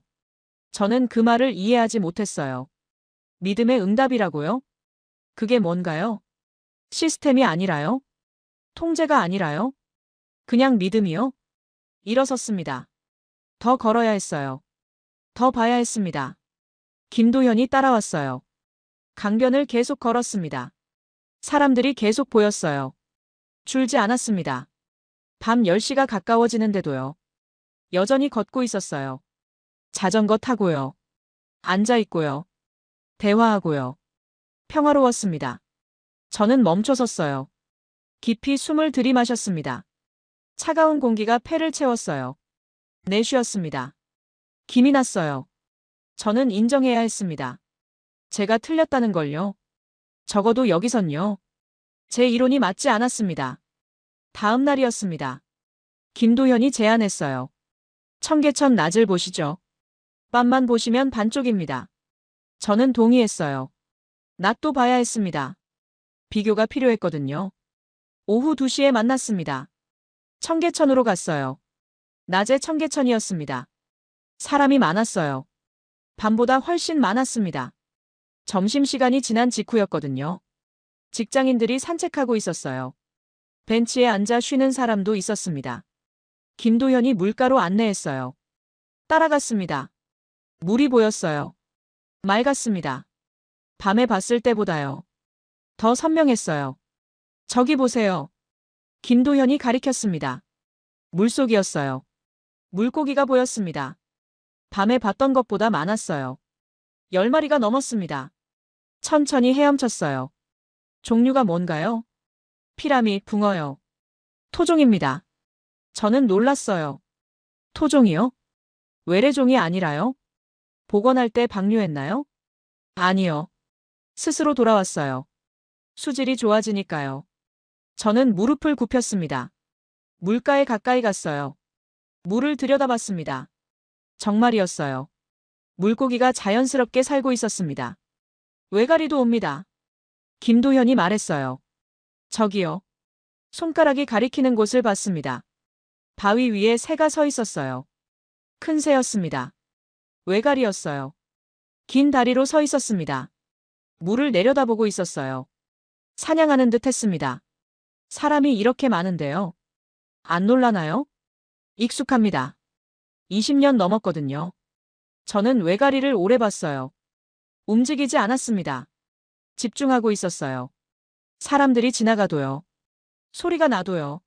저는 그 말을 이해하지 못했어요. 믿음의 응답이라고요? 그게 뭔가요? 시스템이 아니라요? 통제가 아니라요? 그냥 믿음이요? 일어섰습니다. 더 걸어야 했어요. 더 봐야 했습니다. 김도현이 따라왔어요. 강변을 계속 걸었습니다. 사람들이 계속 보였어요. 줄지 않았습니다. 밤 10시가 가까워지는데도요. 여전히 걷고 있었어요. 자전거 타고요. 앉아 있고요. 대화하고요. 평화로웠습니다. 저는 멈춰 섰어요. 깊이 숨을 들이마셨습니다. 차가운 공기가 폐를 채웠어요. 내쉬었습니다. 김이 났어요. 저는 인정해야 했습니다. 제가 틀렸다는 걸요. 적어도 여기선요. 제 이론이 맞지 않았습니다. 다음 날이었습니다. 김도현이 제안했어요. 청계천 낮을 보시죠. 밤만 보시면 반쪽입니다. 저는 동의했어요. 낮도 봐야 했습니다. 비교가 필요했거든요. 오후 2시에 만났습니다. 청계천으로 갔어요. 낮에 청계천이었습니다. 사람이 많았어요. 밤보다 훨씬 많았습니다. 점심시간이 지난 직후였거든요. 직장인들이 산책하고 있었어요. 벤치에 앉아 쉬는 사람도 있었습니다. 김도현이 물가로 안내했어요. 따라갔습니다. 물이 보였어요. 맑았습니다. 밤에 봤을 때보다요. 더 선명했어요. 저기 보세요. 김도현이 가리켰습니다. 물속이었어요. 물고기가 보였습니다. 밤에 봤던 것보다 많았어요. 10마리가 넘었습니다. 천천히 헤엄쳤어요. 종류가 뭔가요? 피라미, 붕어요. 토종입니다. 저는 놀랐어요. 토종이요? 외래종이 아니라요? 복원할 때 방류했나요? 아니요. 스스로 돌아왔어요. 수질이 좋아지니까요. 저는 무릎을 굽혔습니다. 물가에 가까이 갔어요. 물을 들여다봤습니다. 정말이었어요. 물고기가 자연스럽게 살고 있었습니다. 외가리도 옵니다. 김도현이 말했어요. 저기요. 손가락이 가리키는 곳을 봤습니다. 바위 위에 새가 서 있었어요. 큰 새였습니다. 외가리였어요. 긴 다리로 서 있었습니다. 물을 내려다보고 있었어요. 사냥하는 듯 했습니다. 사람이 이렇게 많은데요. 안 놀라나요? 익숙합니다. 20년 넘었거든요. 저는 외가리를 오래 봤어요. 움직이지 않았습니다. 집중하고 있었어요. 사람들이 지나가도요. 소리가 나도요.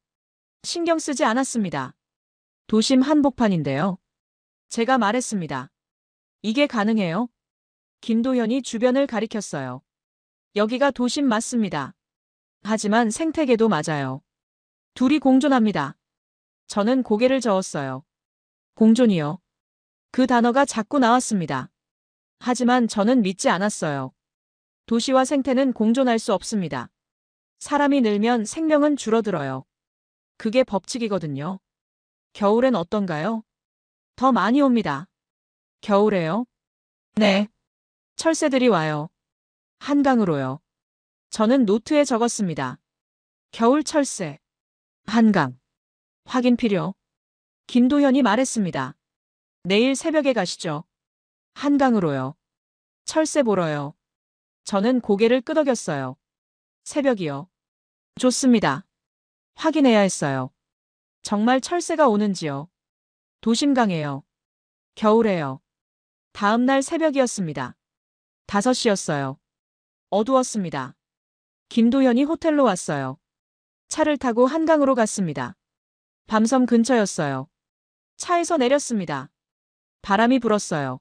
신경 쓰지 않았습니다. 도심 한복판인데요. 제가 말했습니다. 이게 가능해요? 김도현이 주변을 가리켰어요. 여기가 도심 맞습니다. 하지만 생태계도 맞아요. 둘이 공존합니다. 저는 고개를 저었어요. 공존이요. 그 단어가 자꾸 나왔습니다. 하지만 저는 믿지 않았어요. 도시와 생태는 공존할 수 없습니다. 사람이 늘면 생명은 줄어들어요. 그게 법칙이거든요. 겨울엔 어떤가요? 더 많이 옵니다. 겨울에요? 네. 철새들이 와요. 한강으로요. 저는 노트에 적었습니다. 겨울 철새. 한강. 확인 필요. 김도현이 말했습니다. 내일 새벽에 가시죠. 한강으로요. 철새 보러요. 저는 고개를 끄덕였어요. 새벽이요. 좋습니다. 확인해야 했어요. 정말 철새가 오는지요. 도심강에요. 겨울에요. 다음 날 새벽이었습니다. 5시였어요. 어두웠습니다. 김도현이 호텔로 왔어요. 차를 타고 한강으로 갔습니다. 밤섬 근처였어요. 차에서 내렸습니다. 바람이 불었어요.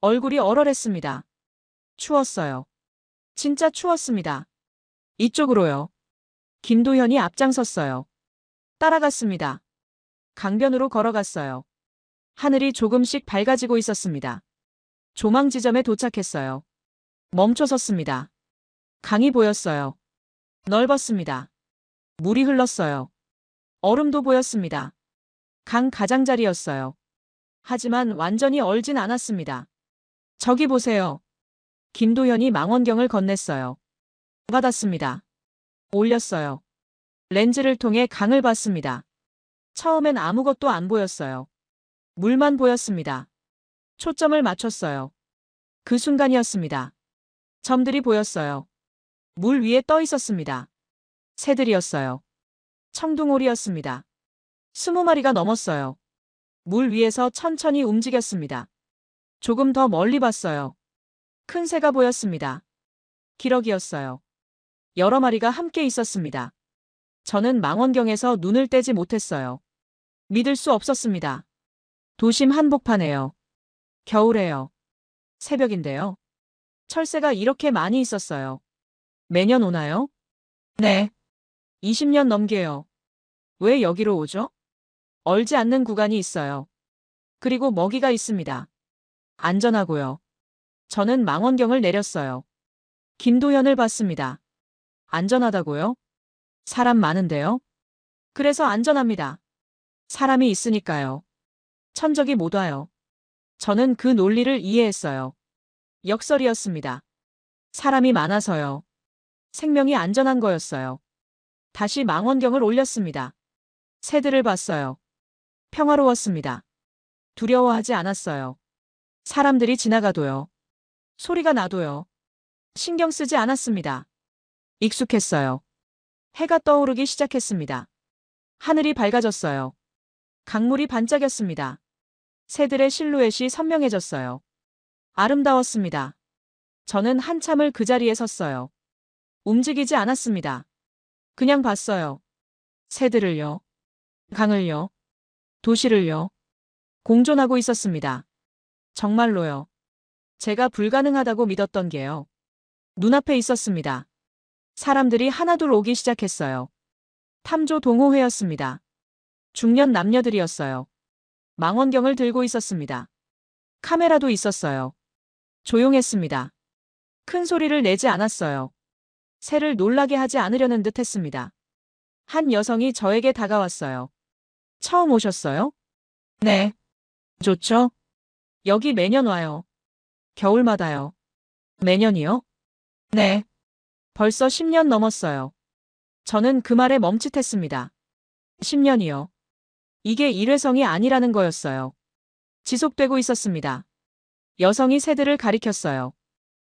얼굴이 얼얼했습니다. 추웠어요. 진짜 추웠습니다. 이쪽으로요. 김도현이 앞장섰어요. 따라갔습니다. 강변으로 걸어갔어요. 하늘이 조금씩 밝아지고 있었습니다. 조망 지점에 도착했어요. 멈춰 섰습니다. 강이 보였어요. 넓었습니다. 물이 흘렀어요. 얼음도 보였습니다. 강 가장자리였어요. 하지만 완전히 얼진 않았습니다. 저기 보세요. 김도현이 망원경을 건넸어요. 받았습니다. 올렸어요. 렌즈를 통해 강을 봤습니다. 처음엔 아무것도 안 보였어요. 물만 보였습니다. 초점을 맞췄어요. 그 순간이었습니다. 점들이 보였어요. 물 위에 떠 있었습니다. 새들이었어요. 청둥오리였습니다. 20마리가 넘었어요. 물 위에서 천천히 움직였습니다. 조금 더 멀리 봤어요. 큰 새가 보였습니다. 기러기였어요. 여러 마리가 함께 있었습니다. 저는 망원경에서 눈을 떼지 못했어요. 믿을 수 없었습니다. 도심 한복판에요. 겨울에요. 새벽인데요. 철새가 이렇게 많이 있었어요. 매년 오나요? 네. 20년 넘게요. 왜 여기로 오죠? 얼지 않는 구간이 있어요. 그리고 먹이가 있습니다. 안전하고요. 저는 망원경을 내렸어요. 김도현을 봤습니다. 안전하다고요? 사람 많은데요? 그래서 안전합니다. 사람이 있으니까요. 천적이 못 와요. 저는 그 논리를 이해했어요. 역설이었습니다. 사람이 많아서요. 생명이 안전한 거였어요. 다시 망원경을 올렸습니다. 새들을 봤어요. 평화로웠습니다. 두려워하지 않았어요. 사람들이 지나가도요. 소리가 나도요. 신경 쓰지 않았습니다. 익숙했어요. 해가 떠오르기 시작했습니다. 하늘이 밝아졌어요. 강물이 반짝였습니다. 새들의 실루엣이 선명해졌어요. 아름다웠습니다. 저는 한참을 그 자리에 섰어요. 움직이지 않았습니다. 그냥 봤어요. 새들을요. 강을요. 도시를요. 공존하고 있었습니다. 정말로요. 제가 불가능하다고 믿었던 게요. 눈앞에 있었습니다. 사람들이 하나둘 오기 시작했어요. 탐조 동호회였습니다. 중년 남녀들이었어요. 망원경을 들고 있었습니다. 카메라도 있었어요. 조용했습니다. 큰 소리를 내지 않았어요. 새를 놀라게 하지 않으려는 듯 했습니다. 한 여성이 저에게 다가왔어요. 처음 오셨어요? 네. 좋죠? 여기 매년 와요. 겨울마다요. 매년이요? 네. 벌써 10년 넘었어요. 저는 그 말에 멈칫했습니다. 10년이요. 이게 일회성이 아니라는 거였어요. 지속되고 있었습니다. 여성이 새들을 가리켰어요.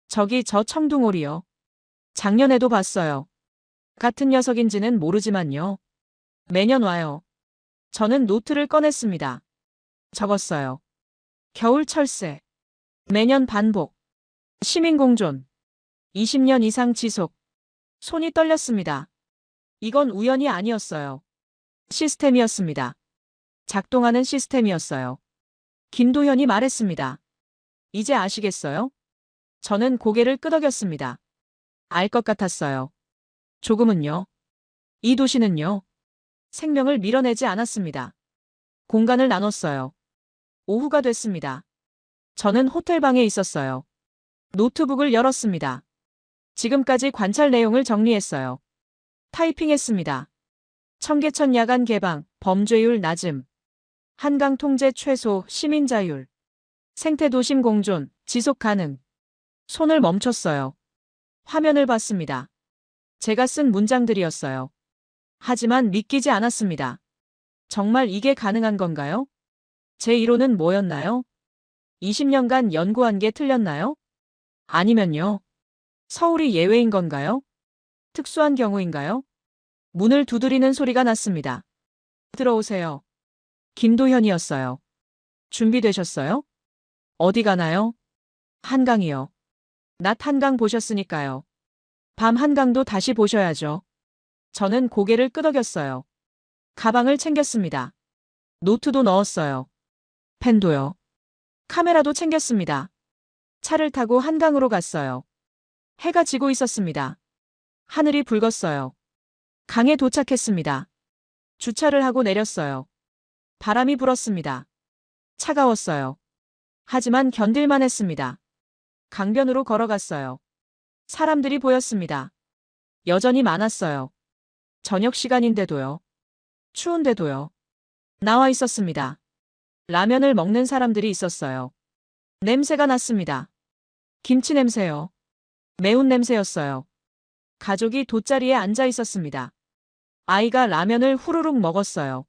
저기 저 청둥오리요. 작년에도 봤어요. 같은 녀석인지는 모르지만요. 매년 와요. 저는 노트를 꺼냈습니다. 적었어요. 겨울 철새. 매년 반복. 시민공존. 20년 이상 지속. 손이 떨렸습니다. 이건 우연이 아니었어요. 시스템이었습니다. 작동하는 시스템이었어요. 김도현이 말했습니다. 이제 아시겠어요? 저는 고개를 끄덕였습니다. 알 것 같았어요. 조금은요. 이 도시는요. 생명을 밀어내지 않았습니다. 공간을 나눴어요. 오후가 됐습니다. 저는 호텔방에 있었어요. 노트북을 열었습니다. 지금까지 관찰 내용을 정리했어요. 타이핑했습니다. 청계천 야간 개방, 범죄율 낮음. 한강 통제 최소, 시민 자율. 생태 도심 공존, 지속 가능. 손을 멈췄어요. 화면을 봤습니다. 제가 쓴 문장들이었어요. 하지만 믿기지 않았습니다. 정말 이게 가능한 건가요? 제 이론은 뭐였나요? 20년간 연구한 게 틀렸나요? 아니면요. 서울이 예외인 건가요? 특수한 경우인가요? 문을 두드리는 소리가 났습니다. 들어오세요. 김도현이었어요. 준비되셨어요? 어디 가나요? 한강이요. 낮 한강 보셨으니까요. 밤 한강도 다시 보셔야죠. 저는 고개를 끄덕였어요. 가방을 챙겼습니다. 노트도 넣었어요. 펜도요. 카메라도 챙겼습니다. 차를 타고 한강으로 갔어요. 해가 지고 있었습니다. 하늘이 붉었어요. 강에 도착했습니다. 주차를 하고 내렸어요. 바람이 불었습니다. 차가웠어요. 하지만 견딜만 했습니다. 강변으로 걸어갔어요. 사람들이 보였습니다. 여전히 많았어요. 저녁 시간인데도요. 추운데도요. 나와 있었습니다. 라면을 먹는 사람들이 있었어요. 냄새가 났습니다. 김치 냄새요. 매운 냄새였어요. 가족이 돗자리에 앉아 있었습니다. 아이가 라면을 후루룩 먹었어요.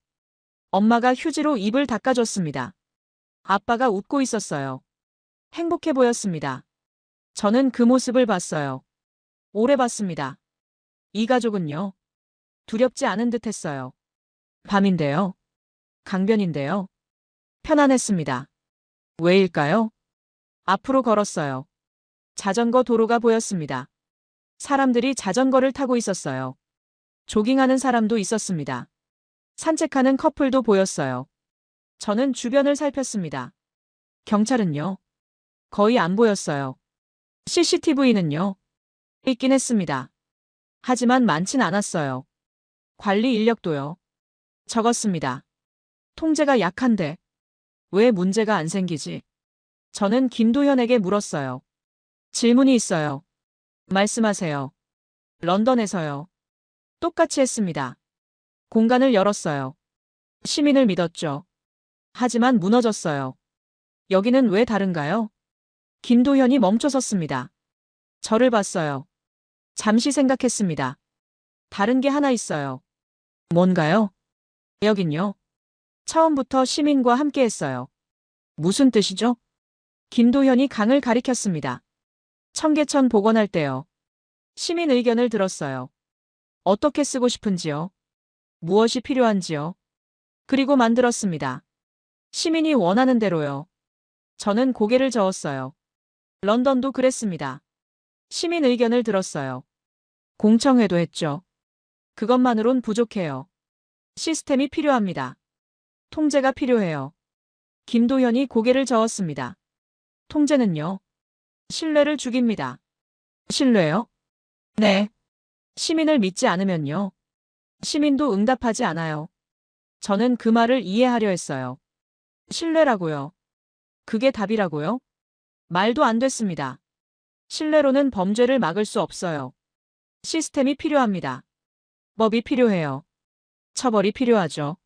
엄마가 휴지로 입을 닦아줬습니다. 아빠가 웃고 있었어요. 행복해 보였습니다. 저는 그 모습을 봤어요. 오래 봤습니다. 이 가족은요. 두렵지 않은 듯 했어요. 밤인데요. 강변인데요. 편안했습니다. 왜일까요? 앞으로 걸었어요. 자전거 도로가 보였습니다. 사람들이 자전거를 타고 있었어요. 조깅하는 사람도 있었습니다. 산책하는 커플도 보였어요. 저는 주변을 살폈습니다. 경찰은요? 거의 안 보였어요. CCTV는요? 있긴 했습니다. 하지만 많진 않았어요. 관리 인력도요. 적었습니다. 통제가 약한데 왜 문제가 안 생기지? 저는 김도현에게 물었어요. 질문이 있어요. 말씀하세요. 런던에서요. 똑같이 했습니다. 공간을 열었어요. 시민을 믿었죠. 하지만 무너졌어요. 여기는 왜 다른가요? 김도현이 멈춰섰습니다. 저를 봤어요. 잠시 생각했습니다. 다른 게 하나 있어요. 뭔가요? 여긴요. 처음부터 시민과 함께 했어요. 무슨 뜻이죠? 김도현이 강을 가리켰습니다. 청계천 복원할 때요. 시민 의견을 들었어요. 어떻게 쓰고 싶은지요? 무엇이 필요한지요? 그리고 만들었습니다. 시민이 원하는 대로요. 저는 고개를 저었어요. 런던도 그랬습니다. 시민 의견을 들었어요. 공청회도 했죠. 그것만으론 부족해요. 시스템이 필요합니다. 통제가 필요해요. 김도현이 고개를 저었습니다. 통제는요? 신뢰를 죽입니다. 신뢰요? 네. 시민을 믿지 않으면요? 시민도 응답하지 않아요. 저는 그 말을 이해하려 했어요. 신뢰라고요. 그게 답이라고요? 말도 안 됐습니다. 신뢰로는 범죄를 막을 수 없어요. 시스템이 필요합니다. 법이 필요해요. 처벌이 필요하죠.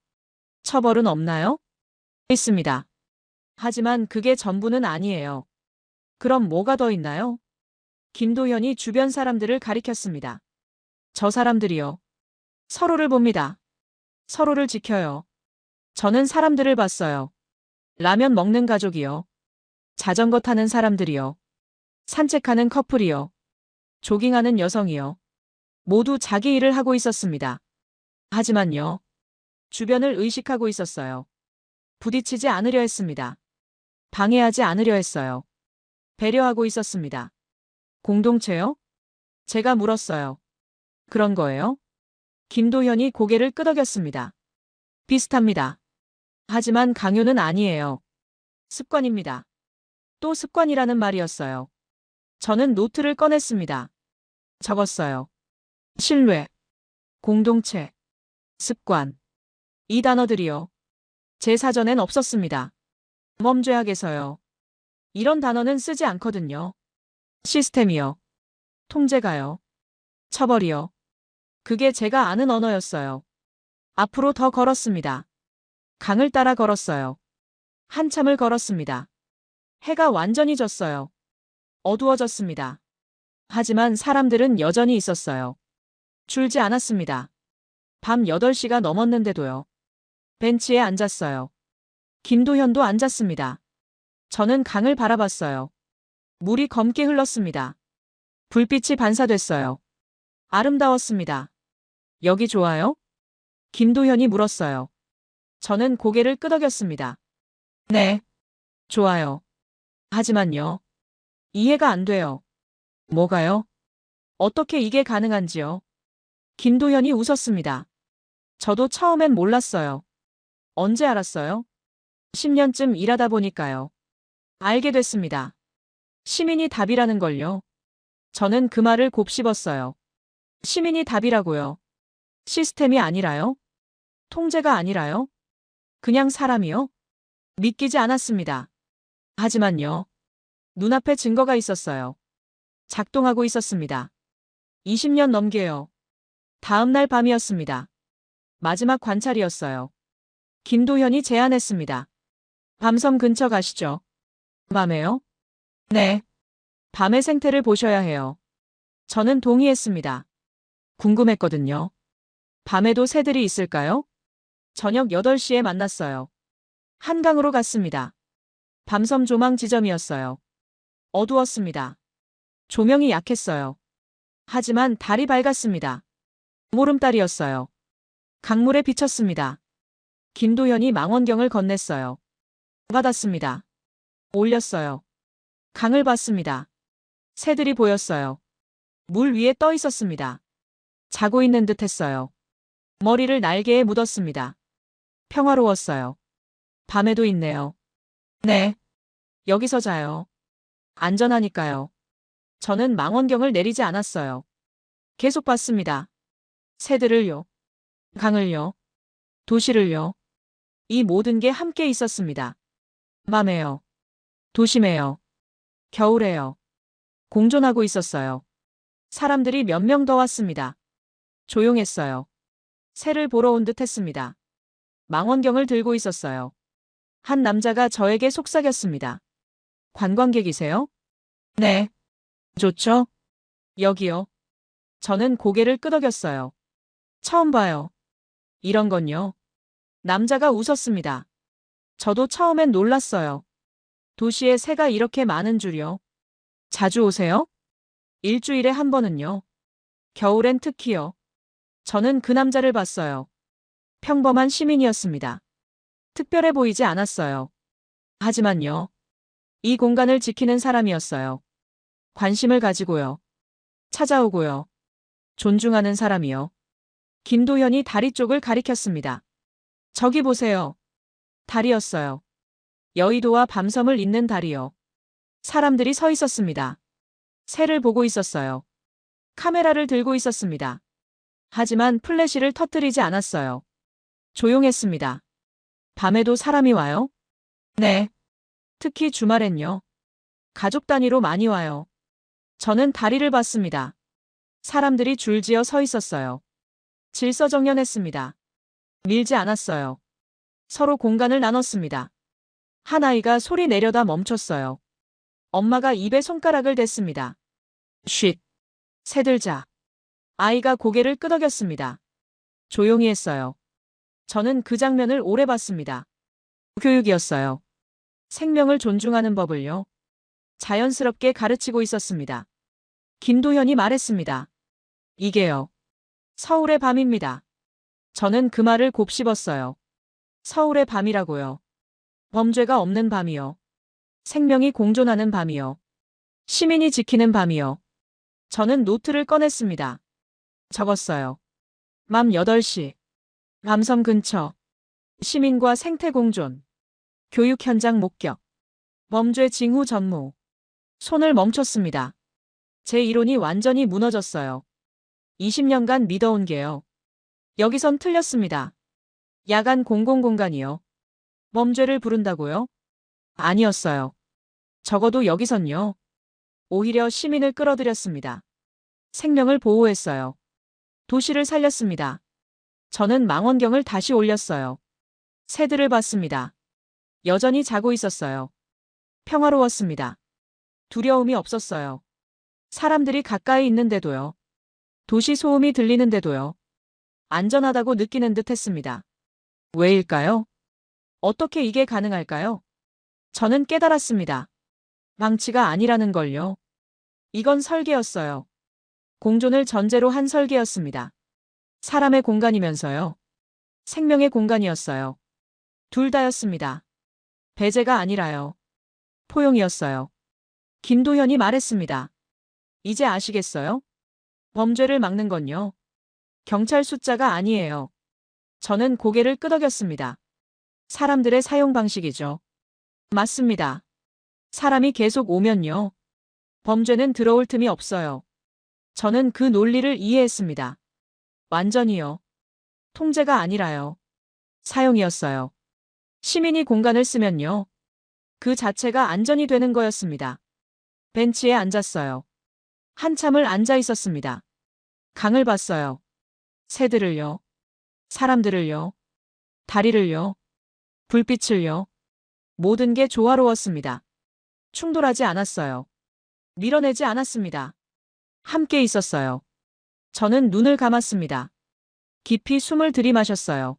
처벌은 없나요? 있습니다. 하지만 그게 전부는 아니에요. 그럼 뭐가 더 있나요? 김도현이 주변 사람들을 가리켰습니다. 저 사람들이요. 서로를 봅니다. 서로를 지켜요. 저는 사람들을 봤어요. 라면 먹는 가족이요. 자전거 타는 사람들이요. 산책하는 커플이요. 조깅하는 여성이요. 모두 자기 일을 하고 있었습니다. 하지만요. 주변을 의식하고 있었어요. 부딪히지 않으려 했습니다. 방해하지 않으려 했어요. 배려하고 있었습니다. 공동체요? 제가 물었어요. 그런 거예요? 김도현이 고개를 끄덕였습니다. 비슷합니다. 하지만 강요는 아니에요. 습관입니다. 또 습관이라는 말이었어요. 저는 노트를 꺼냈습니다. 적었어요. 신뢰, 공동체, 습관. 이 단어들이요. 제 사전엔 없었습니다. 범죄학에서요. 이런 단어는 쓰지 않거든요. 시스템이요. 통제가요. 처벌이요. 그게 제가 아는 언어였어요. 앞으로 더 걸었습니다. 강을 따라 걸었어요. 한참을 걸었습니다. 해가 완전히 졌어요. 어두워졌습니다. 하지만 사람들은 여전히 있었어요. 줄지 않았습니다. 밤 8시가 넘었는데도요. 벤치에 앉았어요. 김도현도 앉았습니다. 저는 강을 바라봤어요. 물이 검게 흘렀습니다. 불빛이 반사됐어요. 아름다웠습니다. 여기 좋아요? 김도현이 물었어요. 저는 고개를 끄덕였습니다. 네. 좋아요. 하지만요. 이해가 안 돼요. 뭐가요? 어떻게 이게 가능한지요? 김도현이 웃었습니다. 저도 처음엔 몰랐어요. 언제 알았어요? 10년쯤 일하다 보니까요. 알게 됐습니다. 시민이 답이라는 걸요. 저는 그 말을 곱씹었어요. 시민이 답이라고요. 시스템이 아니라요? 통제가 아니라요? 그냥 사람이요? 믿기지 않았습니다. 하지만요. 눈앞에 증거가 있었어요. 작동하고 있었습니다. 20년 넘게요. 다음 날 밤이었습니다. 마지막 관찰이었어요. 김도현이 제안했습니다. 밤섬 근처 가시죠. 밤에요? 네. 밤의 생태를 보셔야 해요. 저는 동의했습니다. 궁금했거든요. 밤에도 새들이 있을까요? 저녁 8시에 만났어요. 한강으로 갔습니다. 밤섬 조망 지점이었어요. 어두웠습니다. 조명이 약했어요. 하지만 달이 밝았습니다. 보름달이었어요. 강물에 비쳤습니다. 김도현이 망원경을 건넸어요. 받았습니다. 올렸어요. 강을 봤습니다. 새들이 보였어요. 물 위에 떠 있었습니다. 자고 있는 듯 했어요. 머리를 날개에 묻었습니다. 평화로웠어요. 밤에도 있네요. 네. 여기서 자요. 안전하니까요. 저는 망원경을 내리지 않았어요. 계속 봤습니다. 새들을요. 강을요. 도시를요. 이 모든 게 함께 있었습니다. 밤에요. 도심에요. 겨울에요. 공존하고 있었어요. 사람들이 몇 명 더 왔습니다. 조용했어요. 새를 보러 온 듯 했습니다. 망원경을 들고 있었어요. 한 남자가 저에게 속삭였습니다. 관광객이세요? 네. 좋죠? 여기요. 저는 고개를 끄덕였어요. 처음 봐요. 이런 건요. 남자가 웃었습니다. 저도 처음엔 놀랐어요. 도시에 새가 이렇게 많은 줄요. 자주 오세요? 일주일에 한 번은요. 겨울엔 특히요. 저는 그 남자를 봤어요. 평범한 시민이었습니다. 특별해 보이지 않았어요. 하지만요. 이 공간을 지키는 사람이었어요. 관심을 가지고요. 찾아오고요. 존중하는 사람이요. 김도현이 다리 쪽을 가리켰습니다. 저기 보세요. 다리였어요. 여의도와 밤섬을 잇는 다리요. 사람들이 서 있었습니다. 새를 보고 있었어요. 카메라를 들고 있었습니다. 하지만 플래시를 터뜨리지 않았어요. 조용했습니다. 밤에도 사람이 와요? 네. 특히 주말엔요. 가족 단위로 많이 와요. 저는 다리를 봤습니다. 사람들이 줄지어 서 있었어요. 질서정연했습니다. 밀지 않았어요. 서로 공간을 나눴습니다. 한 아이가 소리 내려다 멈췄어요. 엄마가 입에 손가락을 댔습니다. 쉿. 새들 자. 아이가 고개를 끄덕였습니다. 조용히 했어요. 저는 그 장면을 오래 봤습니다. 교육이었어요. 생명을 존중하는 법을요. 자연스럽게 가르치고 있었습니다. 김도현이 말했습니다. 이게요. 서울의 밤입니다. 저는 그 말을 곱씹었어요. 서울의 밤이라고요. 범죄가 없는 밤이요. 생명이 공존하는 밤이요. 시민이 지키는 밤이요. 저는 노트를 꺼냈습니다. 적었어요. 밤 8시. 밤섬 근처. 시민과 생태 공존. 교육 현장 목격. 범죄 징후 전무. 손을 멈췄습니다. 제 이론이 완전히 무너졌어요. 20년간 믿어온 게요. 여기선 틀렸습니다. 야간 공공공간이요. 범죄를 부른다고요? 아니었어요. 적어도 여기선요. 오히려 시민을 끌어들였습니다. 생명을 보호했어요. 도시를 살렸습니다. 저는 망원경을 다시 올렸어요. 새들을 봤습니다. 여전히 자고 있었어요. 평화로웠습니다. 두려움이 없었어요. 사람들이 가까이 있는데도요. 도시 소음이 들리는데도요. 안전하다고 느끼는 듯 했습니다. 왜일까요? 어떻게 이게 가능할까요? 저는 깨달았습니다. 방치가 아니라는 걸요. 이건 설계였어요. 공존을 전제로 한 설계였습니다. 사람의 공간이면서요. 생명의 공간이었어요. 둘 다였습니다. 배제가 아니라요. 포용이었어요. 김도현이 말했습니다. 이제 아시겠어요? 범죄를 막는 건요. 경찰 숫자가 아니에요. 저는 고개를 끄덕였습니다. 사람들의 사용 방식이죠. 맞습니다. 사람이 계속 오면요. 범죄는 들어올 틈이 없어요. 저는 그 논리를 이해했습니다. 완전히요. 통제가 아니라요. 사용이었어요. 시민이 공간을 쓰면요. 그 자체가 안전이 되는 거였습니다. 벤치에 앉았어요. 한참을 앉아 있었습니다. 강을 봤어요. 새들을요. 사람들을요. 다리를요. 불빛을요. 모든 게 조화로웠습니다. 충돌하지 않았어요. 밀어내지 않았습니다. 함께 있었어요. 저는 눈을 감았습니다. 깊이 숨을 들이마셨어요.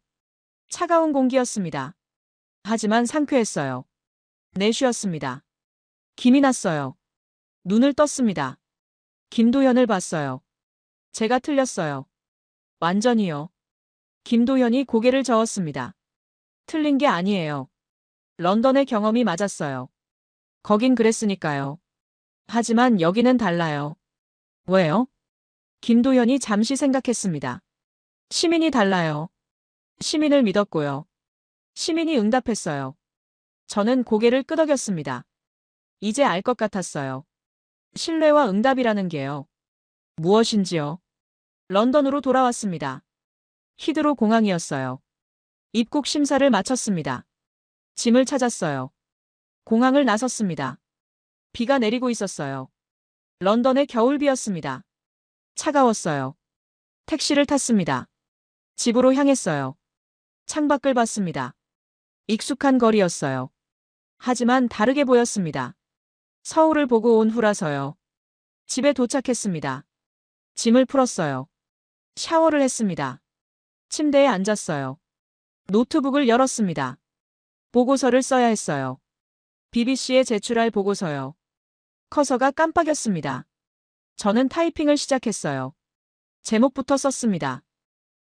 차가운 공기였습니다. 하지만 상쾌했어요. 내쉬었습니다. 김이 났어요. 눈을 떴습니다. 김도현을 봤어요. 제가 틀렸어요. 완전히요. 김도현이 고개를 저었습니다. 틀린 게 아니에요. 런던의 경험이 맞았어요. 거긴 그랬으니까요. 하지만 여기는 달라요. 왜요? 김도현이 잠시 생각했습니다. 시민이 달라요. 시민을 믿었고요. 시민이 응답했어요. 저는 고개를 끄덕였습니다. 이제 알 것 같았어요. 신뢰와 응답이라는 게요. 무엇인지요. 런던으로 돌아왔습니다. 히드로 공항이었어요. 입국 심사를 마쳤습니다. 짐을 찾았어요. 공항을 나섰습니다. 비가 내리고 있었어요. 런던의 겨울비였습니다. 차가웠어요. 택시를 탔습니다. 집으로 향했어요. 창밖을 봤습니다. 익숙한 거리였어요. 하지만 다르게 보였습니다. 서울을 보고 온 후라서요. 집에 도착했습니다. 짐을 풀었어요. 샤워를 했습니다. 침대에 앉았어요. 노트북을 열었습니다. 보고서를 써야 했어요. BBC에 제출할 보고서요. 커서가 깜빡였습니다. 저는 타이핑을 시작했어요. 제목부터 썼습니다.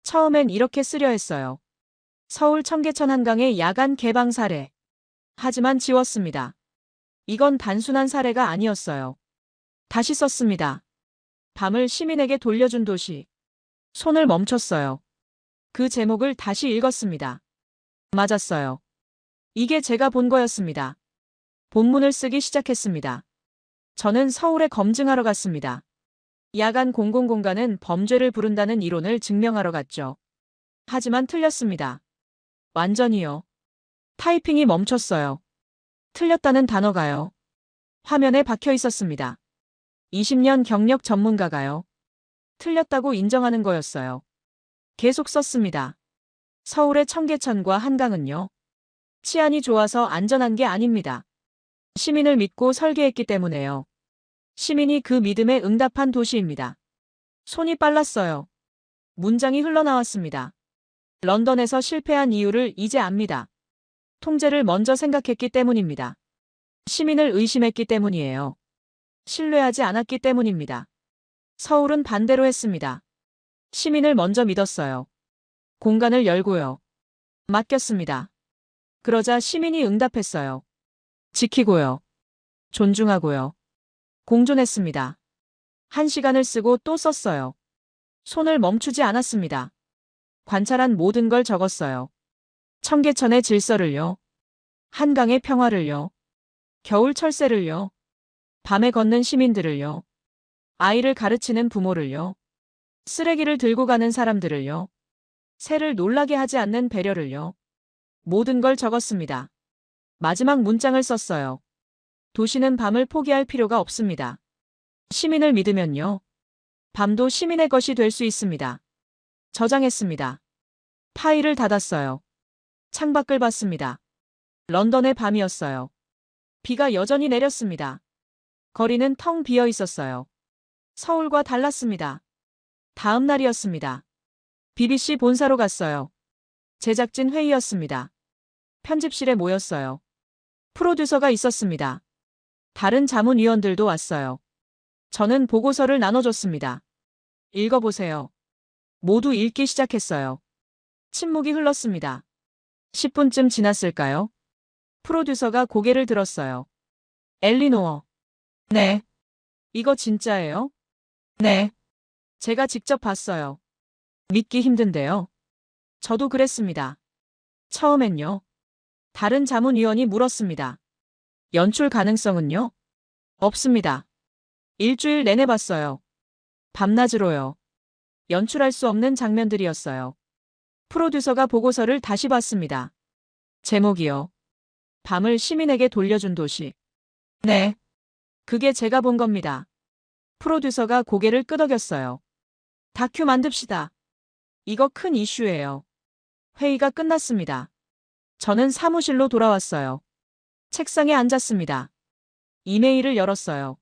처음엔 이렇게 쓰려 했어요. 서울 청계천 한강의 야간 개방 사례. 하지만 지웠습니다. 이건 단순한 사례가 아니었어요. 다시 썼습니다. 밤을 시민에게 돌려준 도시. 손을 멈췄어요. 그 제목을 다시 읽었습니다. 맞았어요. 이게 제가 본 거였습니다. 본문을 쓰기 시작했습니다. 저는 서울에 검증하러 갔습니다. 야간 공공공간은 범죄를 부른다는 이론을 증명하러 갔죠. 하지만 틀렸습니다. 완전히요. 타이핑이 멈췄어요. 틀렸다는 단어가요. 화면에 박혀 있었습니다. 20년 경력 전문가가요. 틀렸다고 인정하는 거였어요. 계속 썼습니다. 서울의 청계천과 한강은요. 치안이 좋아서 안전한 게 아닙니다. 시민을 믿고 설계했기 때문에요. 시민이 그 믿음에 응답한 도시입니다. 손이 빨랐어요. 문장이 흘러나왔습니다. 런던에서 실패한 이유를 이제 압니다. 통제를 먼저 생각했기 때문입니다. 시민을 의심했기 때문이에요. 신뢰하지 않았기 때문입니다. 서울은 반대로 했습니다. 시민을 먼저 믿었어요. 공간을 열고요. 맡겼습니다. 그러자 시민이 응답했어요. 지키고요. 존중하고요. 공존했습니다. 1시간을 쓰고 또 썼어요. 손을 멈추지 않았습니다. 관찰한 모든 걸 적었어요. 청계천의 질서를요. 한강의 평화를요. 겨울 철새를요. 밤에 걷는 시민들을요. 아이를 가르치는 부모를요. 쓰레기를 들고 가는 사람들을요. 새를 놀라게 하지 않는 배려를요. 모든 걸 적었습니다. 마지막 문장을 썼어요. 도시는 밤을 포기할 필요가 없습니다. 시민을 믿으면요. 밤도 시민의 것이 될 수 있습니다. 저장했습니다. 파일을 닫았어요. 창밖을 봤습니다. 런던의 밤이었어요. 비가 여전히 내렸습니다. 거리는 텅 비어 있었어요. 서울과 달랐습니다. 다음 날이었습니다. BBC 본사로 갔어요. 제작진 회의였습니다. 편집실에 모였어요. 프로듀서가 있었습니다. 다른 자문위원들도 왔어요. 저는 보고서를 나눠줬습니다. 읽어보세요. 모두 읽기 시작했어요. 침묵이 흘렀습니다. 10분쯤 지났을까요? 프로듀서가 고개를 들었어요. 엘리노어. 네. 이거 진짜예요? 네. 제가 직접 봤어요. 믿기 힘든데요. 저도 그랬습니다. 처음엔요. 다른 자문위원이 물었습니다. 연출 가능성은요? 없습니다. 일주일 내내 봤어요. 밤낮으로요. 연출할 수 없는 장면들이었어요. 프로듀서가 보고서를 다시 봤습니다. 제목이요. 밤을 시민에게 돌려준 도시. 네. 그게 제가 본 겁니다. 프로듀서가 고개를 끄덕였어요. 다큐 만듭시다. 이거 큰 이슈예요. 회의가 끝났습니다. 저는 사무실로 돌아왔어요. 책상에 앉았습니다. 이메일을 열었어요.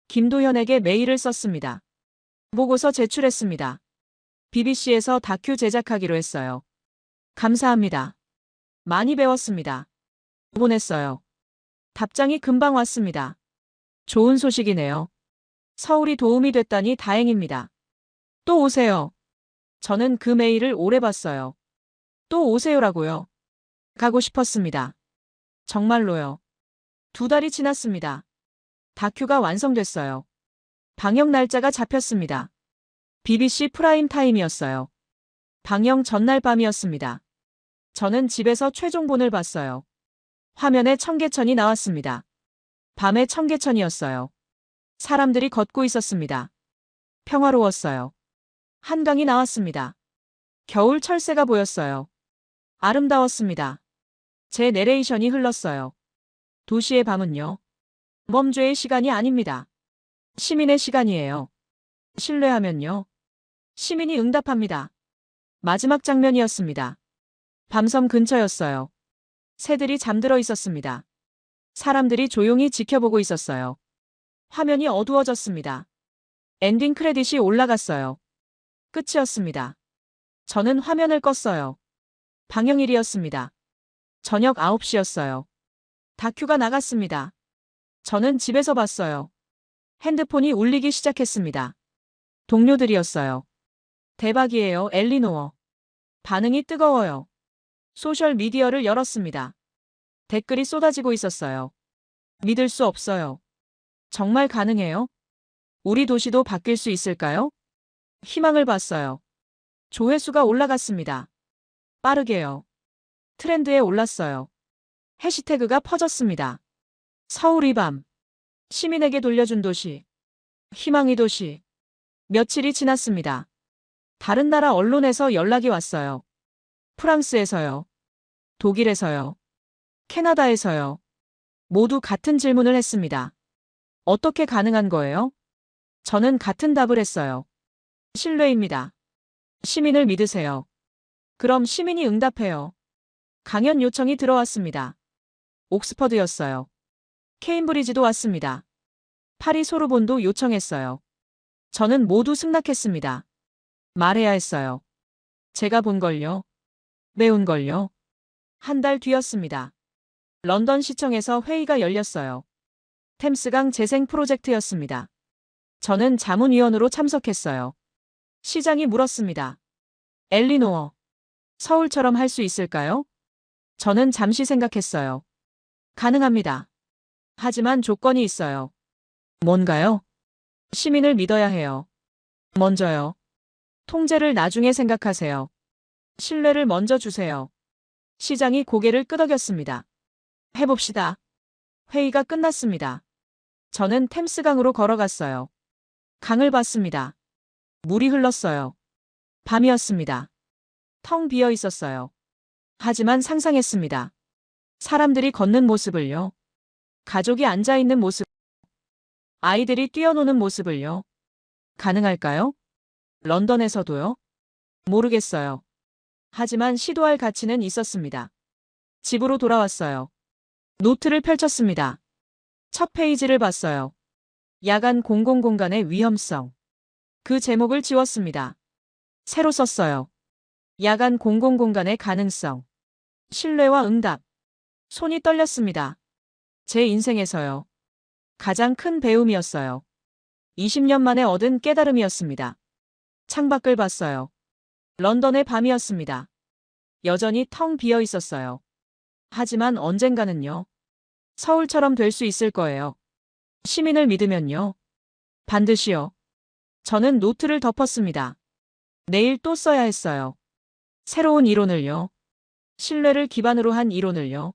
김도현에게 메일을 썼습니다. 보고서 제출했습니다. BBC에서 다큐 제작하기로 했어요. 감사합니다. 많이 배웠습니다. 보냈어요. 답장이 금방 왔습니다. 좋은 소식이네요. 서울이 도움이 됐다니 다행입니다. 또 오세요. 저는 그 메일을 오래 봤어요. 또 오세요라고요. 가고 싶었습니다. 정말로요. 2달이 지났습니다. 다큐가 완성됐어요. 방영 날짜가 잡혔습니다. BBC 프라임 타임이었어요. 방영 전날 밤이었습니다. 저는 집에서 최종본을 봤어요. 화면에 청계천이 나왔습니다. 밤의 청계천이었어요. 사람들이 걷고 있었습니다. 평화로웠어요. 한강이 나왔습니다. 겨울 철새가 보였어요. 아름다웠습니다. 제 내레이션이 흘렀어요. 도시의 밤은요. 범죄의 시간이 아닙니다. 시민의 시간이에요. 신뢰하면요. 시민이 응답합니다. 마지막 장면이었습니다. 밤섬 근처였어요. 새들이 잠들어 있었습니다. 사람들이 조용히 지켜보고 있었어요. 화면이 어두워졌습니다. 엔딩 크레딧이 올라갔어요. 끝이었습니다. 저는 화면을 껐어요. 방영일이었습니다. 저녁 9시였어요. 다큐가 나갔습니다. 저는 집에서 봤어요. 핸드폰이 울리기 시작했습니다. 동료들이었어요. 대박이에요, 엘리노어. 반응이 뜨거워요. 소셜 미디어를 열었습니다. 댓글이 쏟아지고 있었어요. 믿을 수 없어요. 정말 가능해요? 우리 도시도 바뀔 수 있을까요? 희망을 봤어요. 조회수가 올라갔습니다. 빠르게요. 트렌드에 올랐어요. 해시태그가 퍼졌습니다. 서울이 밤. 시민에게 돌려준 도시. 희망의 도시. 며칠이 지났습니다. 다른 나라 언론에서 연락이 왔어요. 프랑스에서요. 독일에서요. 캐나다에서요. 모두 같은 질문을 했습니다. 어떻게 가능한 거예요? 저는 같은 답을 했어요. 신뢰입니다. 시민을 믿으세요. 그럼 시민이 응답해요. 강연 요청이 들어왔습니다. 옥스퍼드였어요. 케임브리지도 왔습니다. 파리 소르본도 요청했어요. 저는 모두 승낙했습니다. 말해야 했어요. 제가 본 걸요. 배운 걸요. 한 달 뒤였습니다. 런던 시청에서 회의가 열렸어요. 템스강 재생 프로젝트였습니다. 저는 자문위원으로 참석했어요. 시장이 물었습니다. 엘리노어, 서울처럼 할 수 있을까요? 저는 잠시 생각했어요. 가능합니다. 하지만 조건이 있어요. 뭔가요? 시민을 믿어야 해요. 먼저요. 통제를 나중에 생각하세요. 신뢰를 먼저 주세요. 시장이 고개를 끄덕였습니다. 해봅시다. 회의가 끝났습니다. 저는 템스강으로 걸어갔어요. 강을 봤습니다. 물이 흘렀어요. 밤이었습니다. 텅 비어 있었어요. 하지만 상상했습니다. 사람들이 걷는 모습을요. 가족이 앉아 있는 모습. 아이들이 뛰어노는 모습을요. 가능할까요? 런던에서도요? 모르겠어요. 하지만 시도할 가치는 있었습니다. 집으로 돌아왔어요. 노트를 펼쳤습니다. 첫 페이지를 봤어요. 야간 공공공간의 위험성. 그 제목을 지웠습니다. 새로 썼어요. 야간 공공공간의 가능성. 신뢰와 응답. 손이 떨렸습니다. 제 인생에서요. 가장 큰 배움이었어요. 20년 만에 얻은 깨달음이었습니다. 창밖을 봤어요. 런던의 밤이었습니다. 여전히 텅 비어 있었어요. 하지만 언젠가는요. 서울처럼 될 수 있을 거예요. 시민을 믿으면요. 반드시요. 저는 노트를 덮었습니다. 내일 또 써야 했어요. 새로운 이론을요. 신뢰를 기반으로 한 이론을요.